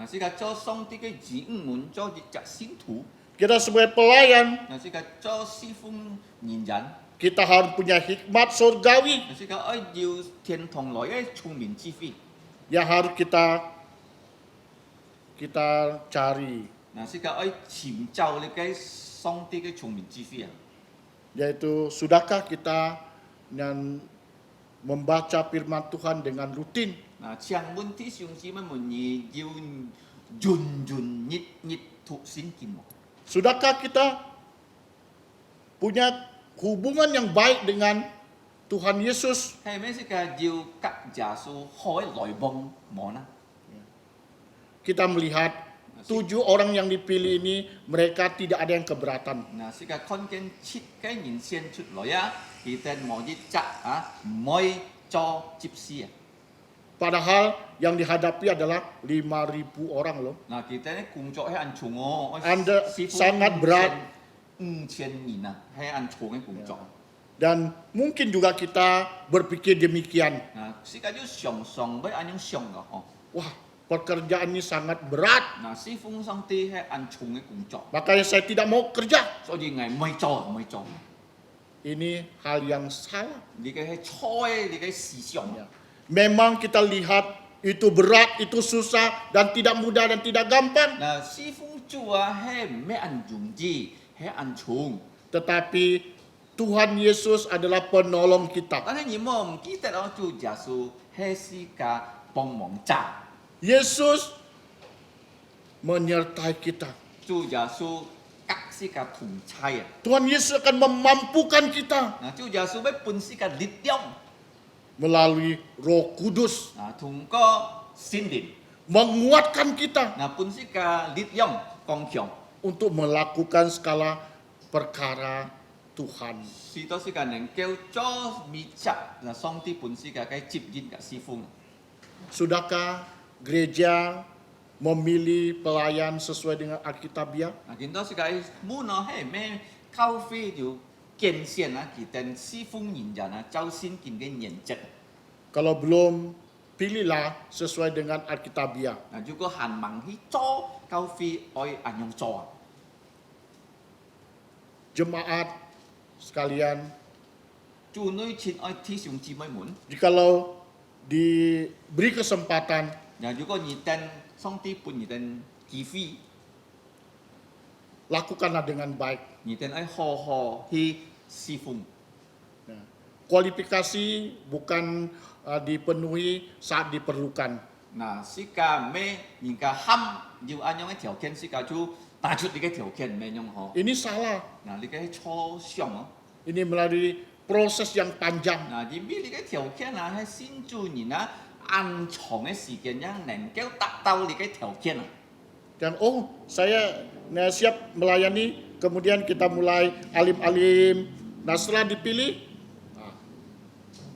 是個做上帝嘅子民，做一隻信徒， kita sebagai pelayan, 是個做侍奉人人。 kita harus punya hikmat sorgawi 是個愛要天堂來嘅聰明智慧， yang harus kita cari, 是個愛尋找你嘅上帝嘅聰明智慧啊！ yaitu sudahkah kita yang membaca firman Tuhan dengan rutin? 請問弟兄姊妹們，你要盡日讀聖經嗎？ Sudahkah kita punya hubungan yang baik dengan Tuhan Yesus? 係咪是個要隔耶穌開來幫麼呢？ Kita melihat 7 orang yang dipilih ini, mereka tidak ada yang keberatan. 是個看見7個人選出來啊，佢哋冇一隻唔可以做接事啊！ Padahal yang dihadapi adalah 5.000 orang loh. 佢哋嘅工作係按重哦， Anda sangat berat. 5,000人啊，係按重嘅工作。 Dan mungkin juga kita berpikir demikian. 是個要常常俾按樣想嘅哦。 Wah, pekerjaan ini sangat berat. 侍奉上帝係按重嘅工作， Makanya saya tidak mau kerja. 所以係唔可以做，唔可以做。 Ini hal yang salah. 你嘅係錯嘅，你嘅思想。 Memang kita lihat itu berat, itu susah, dan tidak mudah dan tidak gampang. 侍奉主啊，係唔係按容易，係按重。 Tetapi Tuhan Yesus adalah penolong kita. 但係你冇唔記得咯，主耶穌係是個幫忙者， Yesus menyertai kita. 主耶穌格是個同差啊。 Tuhan Yesus akan memampukan kita 主耶穌要本是個力量， melalui Roh Kudus, 通過聖靈， menguatkan kita 本是個力量剛強。 untuk melakukan segala perkara Tuhan. 是都是個能夠做密切，上帝本是個嘅接應嘅侍奉。 Sudahkah gereja memilih pelayan sesuai dengan Alkitabiah? 見到是個門啊，係咩教會要建設啊，佢哋侍奉人人啊，走聖經嘅原則。 Kalau belum, pilihlah sesuai dengan Alkitabiah. 如果限盲去做教會，愛按樣做啊。 Jemaat sekalian, 主女前愛弟兄姊妹們， jikalau diberi kesempatan, 如果你哋上帝俾你哋機會， lakukanlah dengan baik. 你哋愛好好去侍奉。 Kualifikasi bukan dipenuhi saat diperlukan. 是個咩人家喊要按樣嘅條件，是個就打出你嘅條件咩樣好。 Ini salah. 你嘅錯想哦。 Ini melalui proses yang panjang. 你俾你嘅條件啊，係先做人啊，按長嘅時間啊，能夠達到你嘅條件啊。 Dan saya siap melayani, kemudian kita mulai alim-alim. Nah setelah dipilih,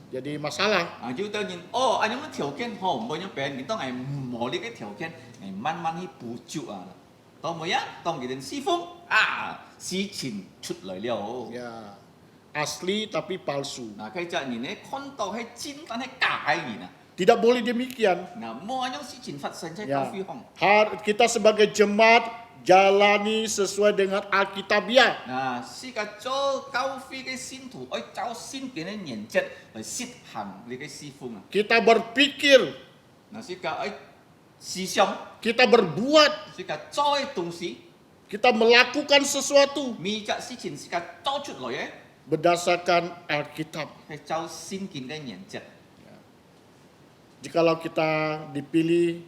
jadi masalah. 要到人按樣嘅條件好，唔好樣俾人當係冇你嘅條件，係慢慢去補足啊。當每啊，當佢哋侍奉事情出來了。 Ya, asli tapi palsu. 佢就人咧看到係真，但係假嘅人啊。 Tidak boleh demikian. 冇按樣事情發生喺 Ya. 教會行。 Kita sebagai jemaat jalani sesuai dengan Alkitabiah. 是個做教會嘅信徒，愛照聖經嘅原則嚟實行你嘅侍奉啊。 Kita berpikir, 是個愛思想， kita berbuat, 是個做嘅東西， kita melakukan sesuatu 每隻事情是個做出來嘅， berdasarkan Alkitab. 係照聖經嘅原則。Jikalau kita dipilih,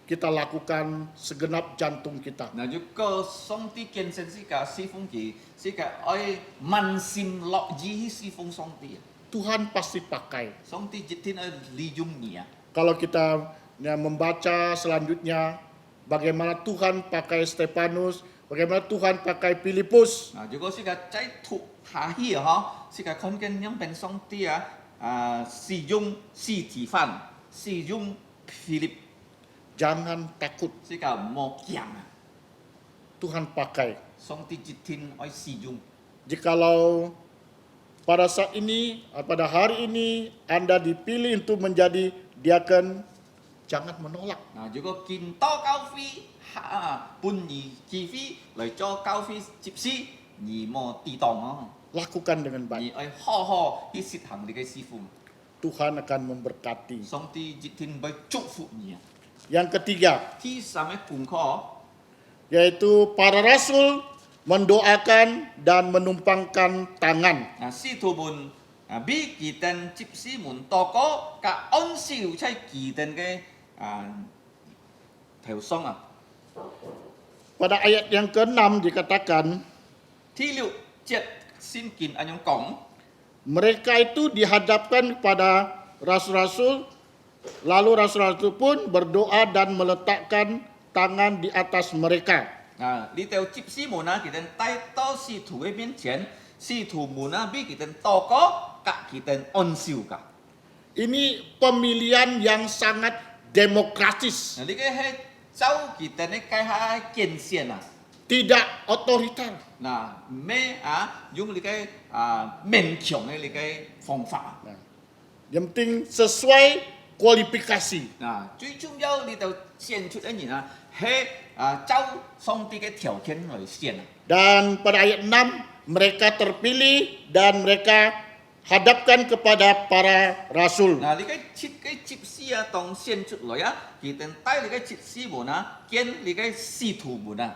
kita lakukan segenap jantung kita. 嗱，如果上帝建設是個侍奉佢，是個愛滿心樂意去侍奉上帝。 Tuhan pasti pakai. 上帝一定愛利用你啊！ Kalau kita membaca selanjutnya bagaimana Tuhan pakai Stefanus, bagaimana Tuhan pakai Filipus, 啊，如果是個再讀下去嗬，是個看見樣邊上帝使用司提反，使用Philip， jangan takut. 是個冇驚啊！ Tuhan pakai. 上帝一定愛使用。 Jikalau pada saat ini, pada hari ini Anda dipilih untuk menjadi diaken, jangan menolak. 嗱，如果見到教會本意機會嚟做教會接施，而冇抵擋哦， Lakukan dengan 而 baik. 愛好好去實行你嘅侍奉， Tuhan akan memberkati. 上帝一定會祝福你啊！ Yang ketiga, 第三嘅功課。 yaitu para rasul mendoakan dan menumpangkan tangan. 啊，使徒們比佢哋接師們多個，甲按照出佢哋嘅頭上啊， Pada ayat yang ke-6 dikatakan, 第六節先見安樣講， mereka itu dihadapkan kepada rasul-rasul, lalu rasul-rasul pun berdoa dan meletakkan tangan di atas mereka. 啊，呢度接師們啊，佢哋帶到使徒嘅面前，使徒們啊比佢哋多個，甲佢哋按照㗎。 Ini pemilihan yang sangat demokratis, 嗱，呢個係走佢哋嘅計下見線啊， tidak otoriter. 嗱咩用呢個勉強嘅呢個方法。 Nah, yang penting sesuai kualifikasi. 嗱，最重要呢度選出一人啊，係照上帝嘅條件嚟選啊。 Dan pada ayat 6 mereka terpilih dan mereka hadapkan kepada para rasul. 嗱，呢個設計接師啊，當選出來啊，佢哋帶呢個接師們啊，見呢個使徒們啊。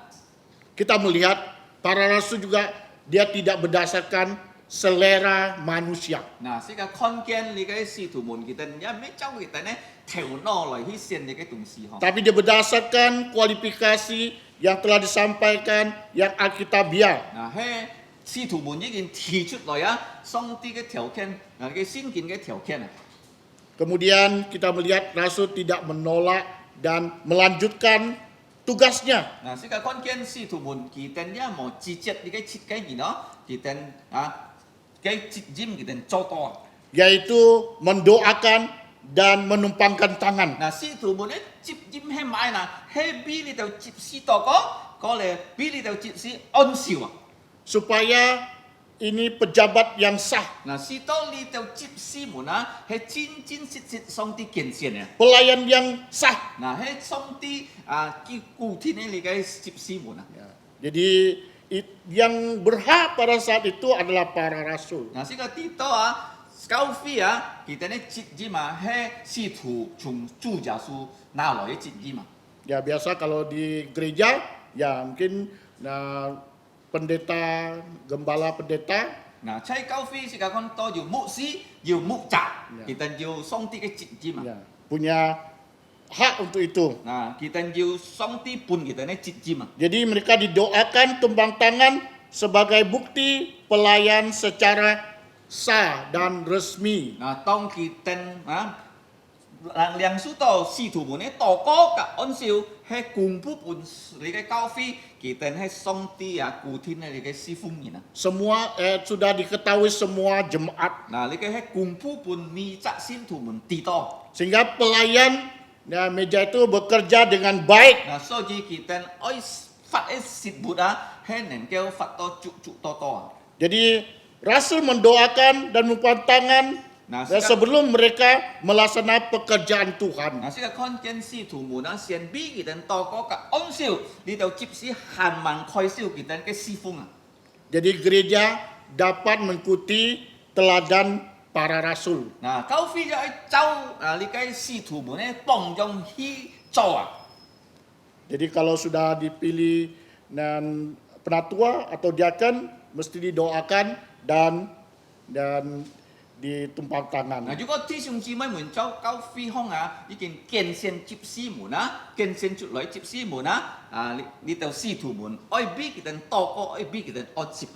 Kita melihat para rasul juga dia tidak berdasarkan selera manusia. 嗱，是個看見呢個使徒們，佢哋一咩走佢哋呢頭腦嚟去選呢個東西嗬。 Tapi dia berdasarkan kualifikasi yang telah disampaikan yang Alkitabiah. 嗱，係使徒們已經提出來啊，上帝嘅條件，嗱嘅先見嘅條件啊。 Kemudian kita melihat rasul tidak menolak dan melanjutkan tugasnya. 嗱，是個看見使徒們，佢哋一冇直接呢個設計而咯，佢哋嘅責任佢哋做到啊。 Yaitu mendoakan dan menumpangkan tangan. 嗱，使徒們咧接任係買嗱，係比你度接師多個，過嚟比你度接師安少啊！ Supaya ini pejabat yang sah, 嗱，使到你度接師們啊，係真真實實上帝見證啊！ pelayan yang sah. 嗱，係上帝叫顧天嘅你嘅接師們啊！ Ya, jadi yang berhak pada saat itu adalah para rasul. 嗱，呢個啲多教會啊，佢哋咧責任啊，係使徒從主耶穌拿來嘅責任啊！ Ya biasa kalau di gereja ya mungkin pendeta, gembala pendeta 嗱，喺教會是講多要牧師，要牧者，佢哋要上帝嘅責任啊！ ya, punya hak untuk itu. Nah, kita jauh songti pun kita ni cicim. Jadi mereka didoakan tumpang tangan sebagai bukti pelayan secara sah dan resmi. Nah, tong kita liang su tao si tu pun ni tao ko ka on siu he kumpu pun ni cái cao phi kita ni songti ku tin ni cái si fung ni na. Semua sudah diketahui semua jemaat. Nah, ni cái he kumpu pun mi cak sin tu pun ti tao. Sehingga pelayan meja itu bekerja dengan baik. Nah, so ji kita oi fat sit buda he nen kêu fat to cuk to to. Jadi rasul mendoakan dan menumpang tangan Nah, sebelum mereka melaksanakan pekerjaan Tuhan. Nah, sika kon ken si tu mu na sian bi ki den to ko ka on siu di tau chip si han man khoi siu ki den ke si fung. Jadi gereja dapat mengikuti teladan para rasul. Nah, kau fi ja chau li kai si tu mu ne pong jong hi chau a. Jadi kalau sudah dipilih dan penatua atau diaken mesti didoakan dan ditumpang tangan. 嗱，如果弟兄姊妹們走交飛空啊，已經見先接師門啊，見先出來接師門啊，呢度師徒們愛比kita toko愛比kita otsip.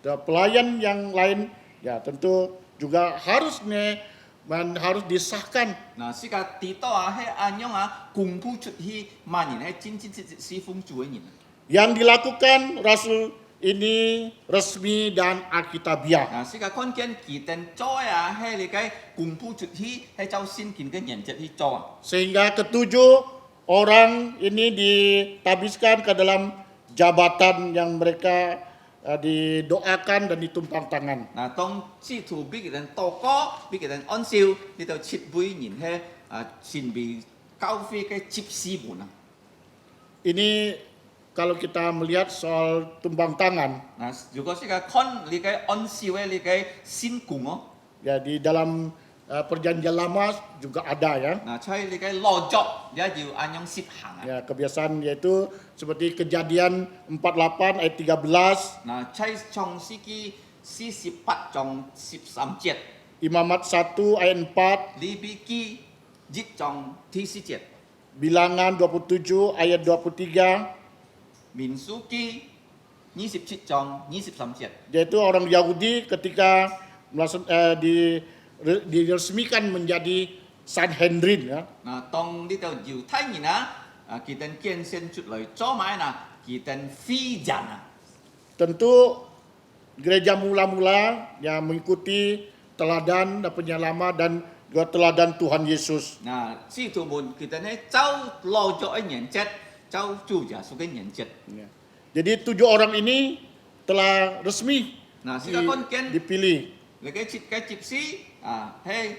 Dan pelayan yang lain ya tentu juga harus disahkan. Nah, sika dito he anyong kungfu chut hi manin he cin si fung cuenyin. Yang dilakukan Rasul ini resmi dan alkitabiah. Nah, sika kon kian kiten coy he likai kungfu chut hi he jauh sin kin ke nyen jet hi coy. Sehingga ketujuh orang ini ditabiskan ke dalam jabatan yang mereka didoakan dan ditumpang tangan. Nah, tong si tu bi kita toko bi kita on siu ni tau chit bui nyin he sin bi kau fi ke chip si buna. Ini kalau kita melihat soal tumpang tangan, Nah, juga sika kon likai on siu likai sin kungo. ya di dalam perjanjian lama juga ada ya. Nah, cai likai lojok ya jiu anyong sip hang. Ya, kebiasaan yaitu seperti Kejadian 48 ayat 13, Nah, cai chong siki si sipat chong sip sam jet. Imamat 1 ayat 4, Li bi ki jit chong ti si jet. Bilangan 27 ayat 23, Min su ki 27chong 23 jet. yaitu orang Yahudi ketika diresmikan menjadi Sanhedrin ya. Nah, tong đi tàu diu thái nhìn kita kian sen chut loi cho mai kita phi jan. Tentu gereja mula-mula yang mengikuti teladan dan penyelamat dan juga teladan Tuhan Yesus. Nah, si tu mun kita ne chau lo cho ai nyen jet, chau chu ja su cái nyen jet. Ya. Jadi 7 orang ini telah resmi Nah, sika kon kian dipilih. le cái chip si hey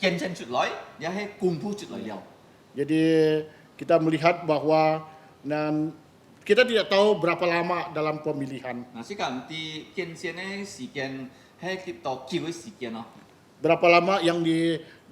kian sen chut loi ya hey kung pu chut loi liao. Jadi kita melihat bahwa kita tidak tahu berapa lama dalam pemilihan, Nah, sika mti kian sen ne si kian hey kita kiu si kian no. berapa lama yang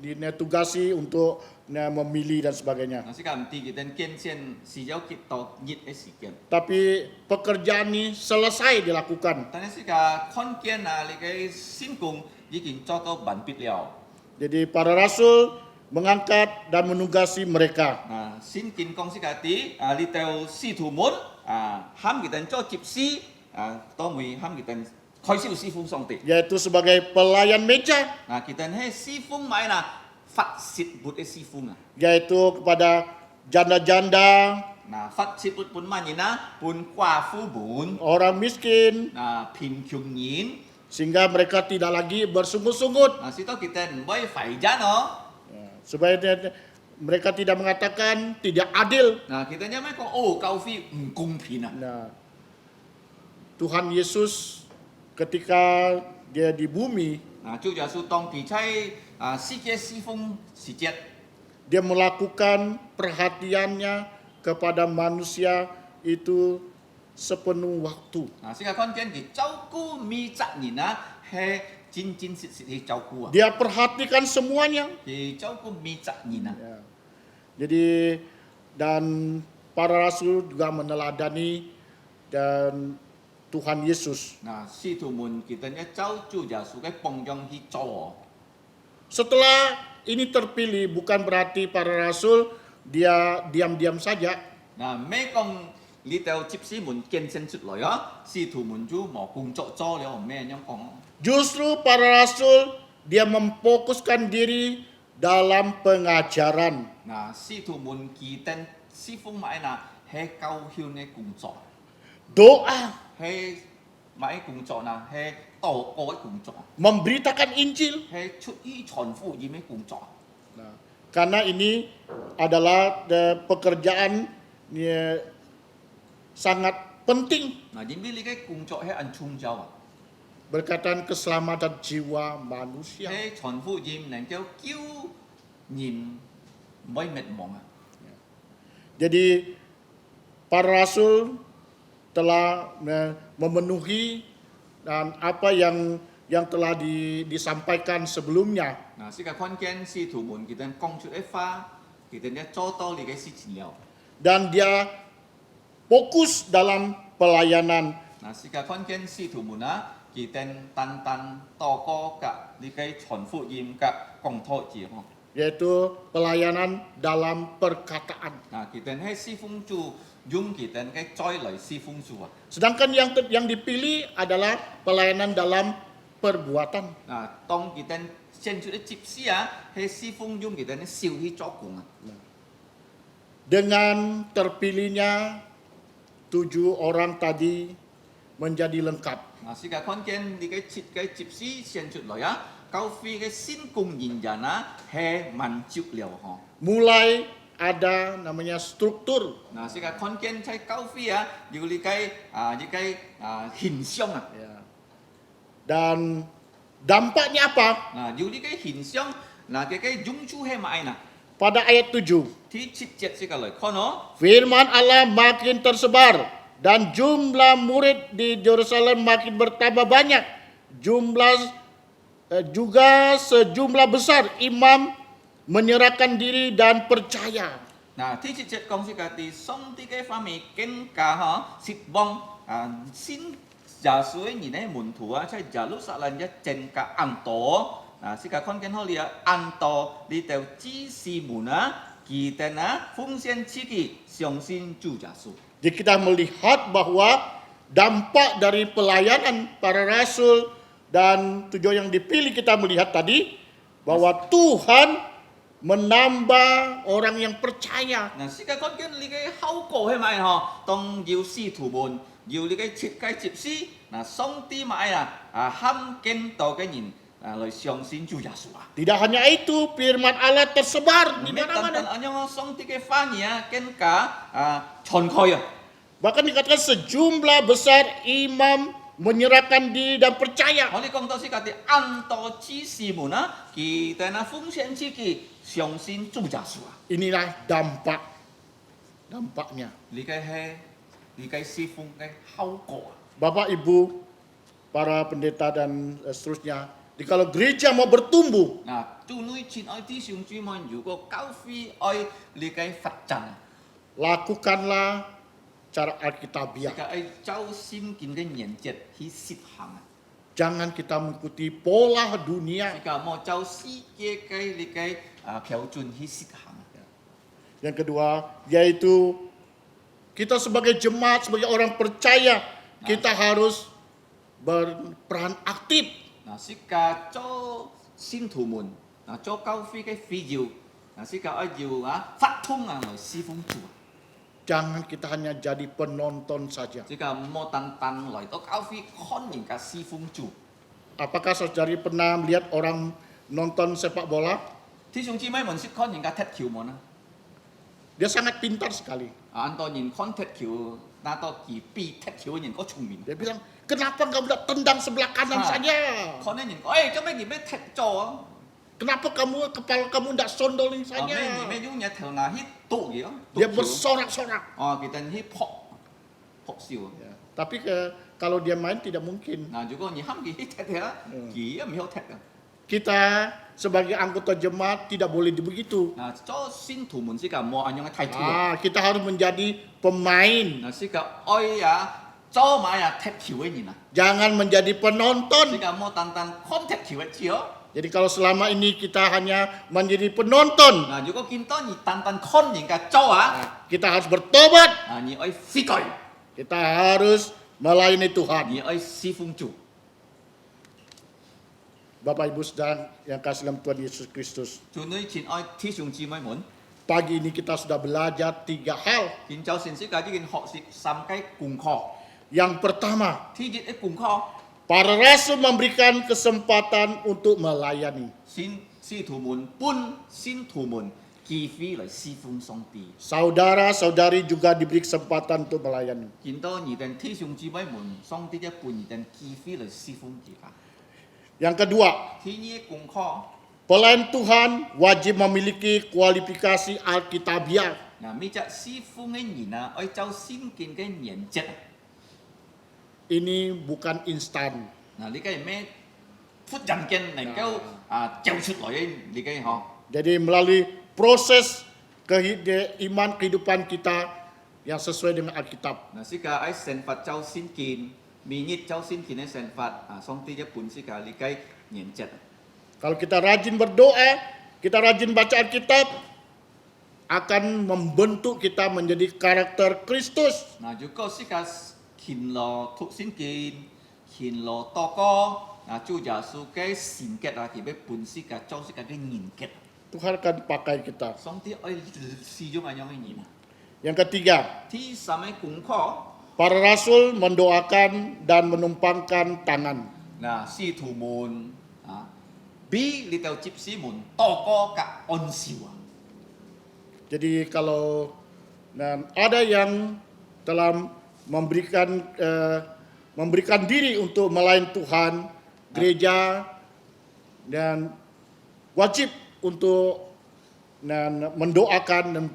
ditugasi untuk memilih dan sebagainya. Nah, sika mti kita kian sen si jau kita nyit si kian. Tapi pekerjaan ini selesai dilakukan. 但係個看見你嘅先公已經做到完畢了。 Jadi para rasul mengangkat dan menugasi mereka. 先見公司嘅啲你到師徒們喊佢哋做接師當會喊佢哋開始師傅上帝。 Yaitu sebagai pelayan meja, 佢哋係師傅買發泄活嘅師傅。 yaitu kepada janda-janda, 發泄活本乜嘢本寡婦本 orang miskin, 貧窮人。 sehingga mereka tidak lagi bersungut-sungut. 所以kita 唔可以廢真咯。 Supaya mereka tidak mengatakan tidak adil. kita 因為講教會唔公平。 Nah, Tuhan Yesus ketika dia di bumi, 主耶穌當佢喺世界侍奉時節。 dia melakukan perhatiannya kepada manusia itu sepenuh waktu. sehingga kon kian di jauhku mi cak nina he jin sit he jauhku Dia perhatikan semuanya. di jauhku mi cak nina. Ya. Jadi dan para rasul juga meneladani dan Tuhan Yesus. Nah, si tu mun kita nya jauh ju ya su cái pongjong hi jauh. Setelah ini terpilih bukan berarti para rasul dia diam-diam saja. Nah, mấy con li tao chip si mun kian sen sut loi si tu mun ju mo kung cho cho liao me nyong kong. Justru para rasul dia memfokuskan diri dalam pengajaran. Nah, si tu mun kita si fung mai he kau hiu ne kung cho. Doa, He mai kung cho he tao ko kung cho. memberitakan Injil. He chut yi chon fu yi me kung cho. Nah, karena ini adalah pekerjaan sangat penting Nah, jadi beli cái cùng chỗ hay ăn chung nhau berkaitan keselamatan jiwa manusia. cái chọn phụ dìm này kêu kêu nhìn mới mệt mỏi Jadi para rasul telah memenuhi dan apa yang telah disampaikan sebelumnya. Nah, si cái con kiến si thủ môn kita công chữ pha kita nya cho to li cái si chỉ liệu Dan dia fokus dalam pelayanan 嗱，是個看見使徒們啊，佢哋單單禱告嘅呢個傳福音嘅講道字嗬。 yaitu pelayanan dalam perkataan. Nah, kita ni si fung chu yung kita ni joy lai si fung chu. Sedangkan yang dipilih adalah pelayanan dalam perbuatan. Nah, tong kita sen chu de chip si he si fung yung kita ni siu hi chok kung. Dengan terpilihnya 7 orang tadi menjadi lengkap. Nah, si ka kon ken di cái chip si sen chu lai kau fi cái sin kung yin jana he man chu liao ho. Mulai ada namanya struktur. Nah, si ka kon ken chai kau fiอยู่li cái hình xiong Ya. Dan dampaknya apa? Nah,อยู่li cái hình xiong nah cái dung chu he mai na. Pada ayat 7, Thi chit jet si ka lai kono firman Allah makin tersebar dan jumlah murid di Yerusalem makin bertambah banyak. Juga sejumlah besar imam menyerahkan diri dan percaya. Nah, thi chit jet kong si ka ti song ti cái pha mi ken ka ha sit bong sin giả suy nhìn thấy môn thủ chạy giả lúc sợ lần nhất trên cả ăn tổ si cả con kiến họ liền ăn tổ đi theo chỉ si môn kỳ tên phong sen chi kỳ xiong xin chủ giả su. Jadi kita melihat bahwa dampak dari pelayanan para rasul dan 7 yang dipilih, kita melihat tadi bahwa Tuhan menambah orang yang percaya. Nah, si cả con kiến li cái hậu cổ hay mai họ tông yêu si thủ môn yêu li cái chip si song ti mai ham ken to cái nhìn lời xiong xin chủ giả su. Tidak hanya itu, firman Allah tersebar di Mấy tần mana-mana. anh song ti cái pha nhỉ ken cả chọn khoi Bahkan dikatakan sejumlah besar imam menyerahkan diri dan percaya. 我哋講到是家啲按道指示們佢哋風險之期相信主耶穌。 Inilah dampaknya. 呢個係呢個是風嘅後果。 Bapak Ibu, para pendeta dan seterusnya, kalau gereja mau bertumbuh, 嗱，做女前愛啲上主們，如果教會愛呢個發展， lakukanlah cara 呢 Alkitabiah. 個係周先見嘅原則去實行。 Jangan kita mengikuti pola 呢 dunia. 個冇周世界嘅呢個標準去實行。 Yang kedua, yaitu kita sebagai jemaat, sebagai orang percaya, kita harus berperan aktif. 嗱，是個做信徒們，嗱做教會嘅需要，嗱是個要發通來侍奉主。 Jangan kita hanya jadi penonton saja. 這個冇單單來到教會看人家侍奉主。 Apakah saudari pernah melihat orang nonton sepak bola? 弟兄姊妹們識看人家踢球冇呢？ Dia sangat pintar sekali. 按到人看踢球，那到佢比踢球嘅人個聰明。 Dia bilang, kenapa nggak udah tendang sebelah kanan Ah. saja? 看啲人講，做咩你咩踢咗啊？ Kenapa kepala kamu nggak sondolin 咩你 saja? 咩用嘢頭牙去篤嘅？ Dia bersorak-sorak. 哦，佢哋去撲笑。 Ya. Tapi kalau dia main tidak mungkin. 嗱，如果你喊佢去踢佢佢唔好踢啊。 Kita sebagai anggota jemaat tidak boleh begitu. 嗱，做信徒們是個冇按樣嘅態度。 Kita harus menjadi pemain. 嗱，是個愛做埋踢球嘅人啊， Jangan menjadi 是 penonton. 個冇單單看踢球嘅字哦。 Jadi kalau selama ini kita hanya menjadi penonton, 嗱，如果見到你單單看人家做kita harus bertobat. 你愛悔改， Kita harus melayani Tuhan. 你愛侍奉主。 Bapak Ibu Saudara yang kasih dalam Tuhan Yesus Kristus. 做女前愛弟兄姊妹們， Pagi ini kita sudah belajar 3 hal. 現就先世界呢件學習三個功課。 Yang pertama, 第一嘅功課， para rasul memberikan kesempatan untuk melayani. 使徒們本信徒們機會嚟侍奉上帝。 Saudara-saudari juga diberi kesempatan untuk melayani. 見到你哋弟兄姊妹們，上帝一半你哋機會嚟侍奉自家。 Yang kedua, 第二個功課。 pelayan Tuhan wajib memiliki kualifikasi Alkitabiah. 嗱，呢隻師傅嘅人愛走先見嘅原則。 Ini bukan instan. 嗱，呢個係咩？忽然間能夠走出來嘅呢個嗬。 Jadi melalui proses iman kehidupan kita yang sesuai dengan Alkitab. 嗱，呢個喺成佛走先見， Mingit Chow Sin Kin Sen Fat Song Ti Pun Sika Likai Nyen Jet. Kalau kita rajin berdoa, kita rajin baca Alkitab, akan membentuk kita menjadi karakter Kristus. Nah juga Sika Kin Lo Tuk Sin Kin, Kin Lo Toko, Nah Chu Jasu Kai Sin Ket Kibe Pun Sika Chow Sika Kai Nyen Ket. Tuhan akan pakai kita. Song Ti Oi Si Jung Anyong Nyen. Yang ketiga, Ti Samai Kung Ko. para rasul mendoakan dan menumpangkan tangan. Nah, si tu mun bi li tau chip si mun toko ka on siwa. Jadi kalau ada yang telah memberikan diri untuk melayani Tuhan, gereja dan wajib untuk mendoakan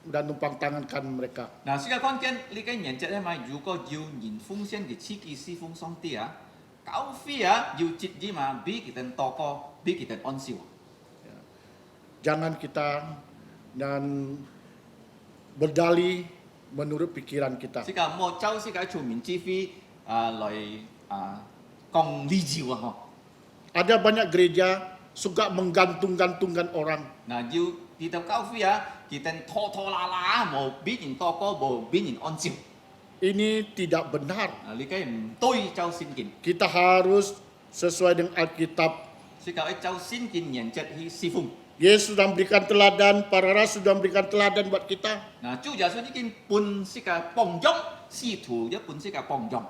dan numpang tangankan mereka. Nah, sika kon ken li kai nyen jet mai yu ko yu yin fung xian ge chi ki si fung song ti kau fi yu chit ji ma bi kiten toko bi kiten on siwa. Jangan kita berdalih menurut pikiran kita. Sika mo chau sika chu min chi fi loi kong li ji wa ho. Ada banyak gereja suka menggantung-gantungkan orang. Nah, yu di tau kau fi kiten to la la mo bi yin toko bo bi yin on siwa. Ini tidak benar. Li kai toi chau sin kin. Kita harus sesuai dengan Alkitab. Sika ai chau sin kin nyen jet hi si fung. Yesus sudah memberikan teladan, para rasul sudah memberikan teladan buat kita. Nah, chu ja su ni kin pun sika pong jong, si tu ya pun sika pong jong.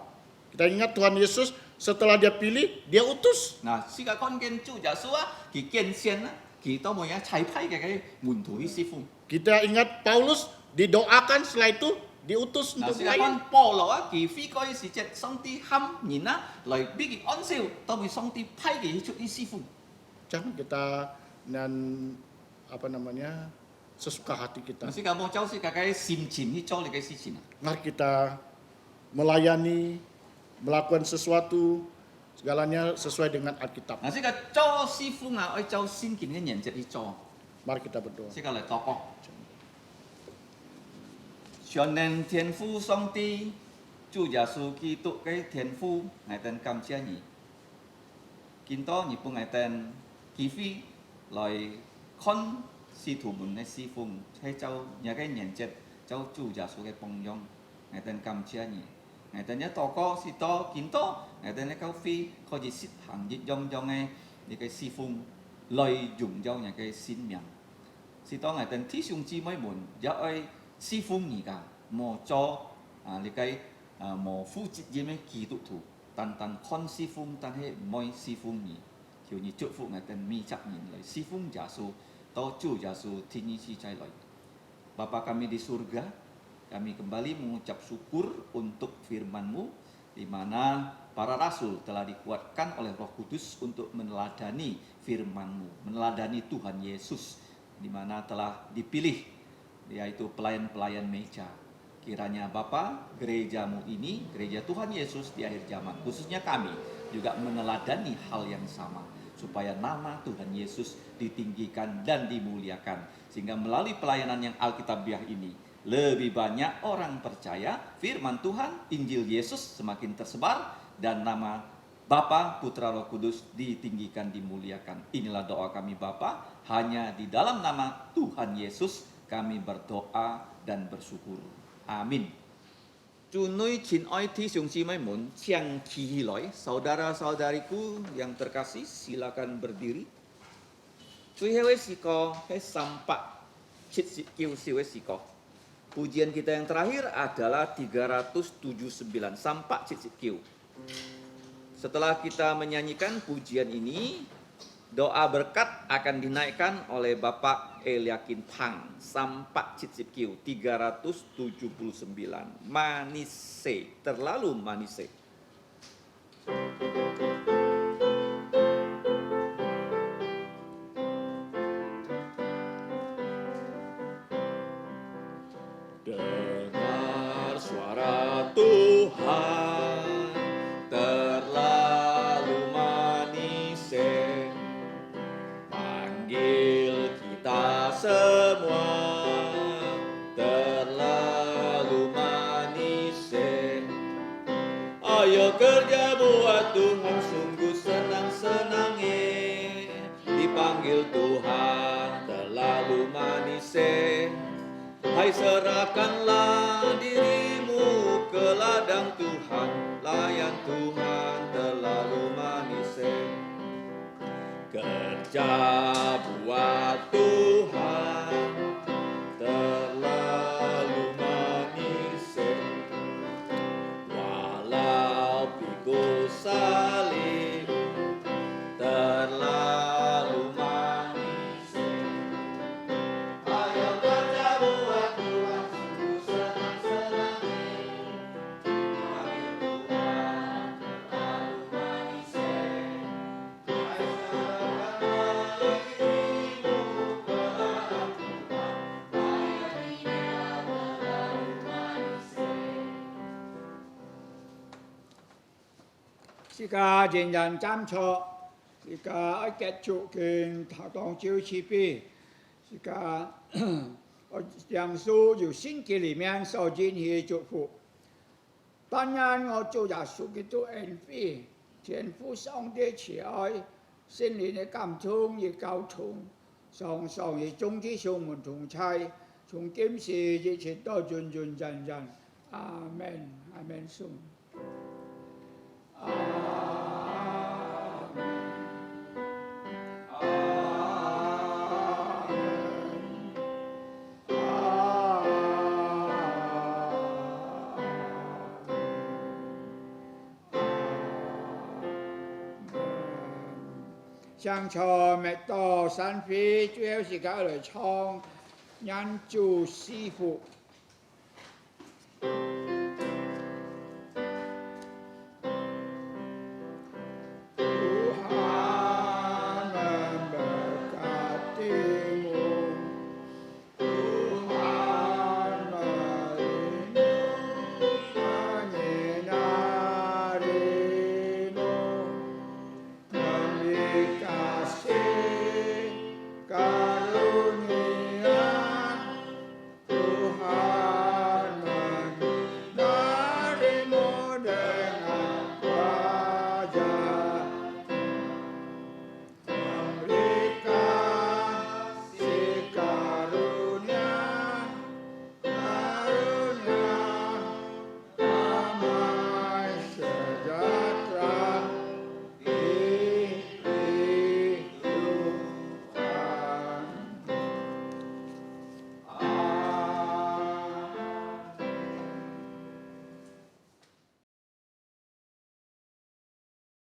Kita ingat Tuhan Yesus setelah dia pilih, dia utus. Nah, sika kon ken chu ja su ki ken sian ki to mo ya chai pai cái mun tu hi si fung. Kita ingat Paulus didoakan, setelah itu diutus Nah, untuk sika kon melayani. po lo ki fi koi si jet song ti ham nhìn loi bi ki on siu to mi song ti pai ki hi chu hi si fung. Jangan kita sesuka hati kita. Nah, sika mo chau sika kai sim chin hi chau li kai si chin. Mari kita melayani, melakukan sesuatu, segalanya sesuai dengan Alkitab. Nah, sika chau si fung ai chau sin kin nyen jet hi chau. Mari kita berdoa. Sika lai to ko. 全能天父上帝，主耶稣基督嘅天父，我哋感謝你。見到日本我哋機會來看使徒們嘅侍奉，喺做日嘅年節，做主耶穌嘅榜樣，我哋感謝你。我哋一禱告是多見到，我哋嘅教會可以實行一樣樣嘅呢個侍奉，來榮耀人嘅生命。是當我哋弟兄姊妹們也愛。侍奉你噶，莫做你計莫負責任嘅基督徒，單看侍奉，但係唔愛侍奉你，求你祝福我哋每一人來侍奉耶穌，到主耶穌天意si來。Bapa kami di surga, kami kembali mengucap syukur untuk firman-Mu, di mana para rasul telah dikuatkan oleh Roh Kudus untuk meneladani firman-Mu, meneladani Tuhan Yesus, di mana telah dipilih yaitu pelayan-pelayan meja. Kiranya Bapa, gerejamu ini, gereja Tuhan Yesus di akhir zaman, khususnya kami, juga meneladani hal yang sama. Supaya nama Tuhan Yesus ditinggikan dan dimuliakan. Sehingga melalui pelayanan yang Alkitabiah ini, lebih banyak orang percaya firman Tuhan, Injil Yesus semakin tersebar, dan nama Bapa, Putra, Roh Kudus ditinggikan, dimuliakan. Inilah doa kami Bapa, hanya di dalam nama Tuhan Yesus, kami berdoa dan bersyukur. Amin. Cunui chin oi ti siung si mai mun chiang ki loi. Saudara-saudariku yang terkasih, silakan berdiri. Cui hewe siko he sampak chit si kiu siwe siko. Pujian kita yang terakhir adalah 379 sampak chit si kiu. Setelah kita menyanyikan pujian ini, doa berkat akan dinaikkan oleh Bapak Eliakin Pang, sampak cicip kiu 379. Manise, terlalu manise. Dengar suara Tuhan, terlalu manise. Panggil kita semua, terlalu manis. Hai serahkanlah dirimu ke ladang Tuhan, layan Tuhan terlalu manis. Kerja buat Tuhan terlalu manis, walau pikul salib terlalu manis. Ayo kerja buat Tuhan, sungguh senang-senang. Panggil Tuhan terlalu manis. Ayo serahkanlah dirimu ke ladang Tuhan, layani Dia terlalu manis. 是家人人站错，是家一结束跟他当朝起比，是家杨树有圣经里面所进去祝福。当然，我做耶稣基督恩惠，天父上帝慈爱，圣灵的感动与交通，常常与众弟兄们同在，从今时一直到永永远远。阿门，阿门，颂。阿门，阿门，阿门。上場咪到山飛，最後時間嚟唱《人主師傅》。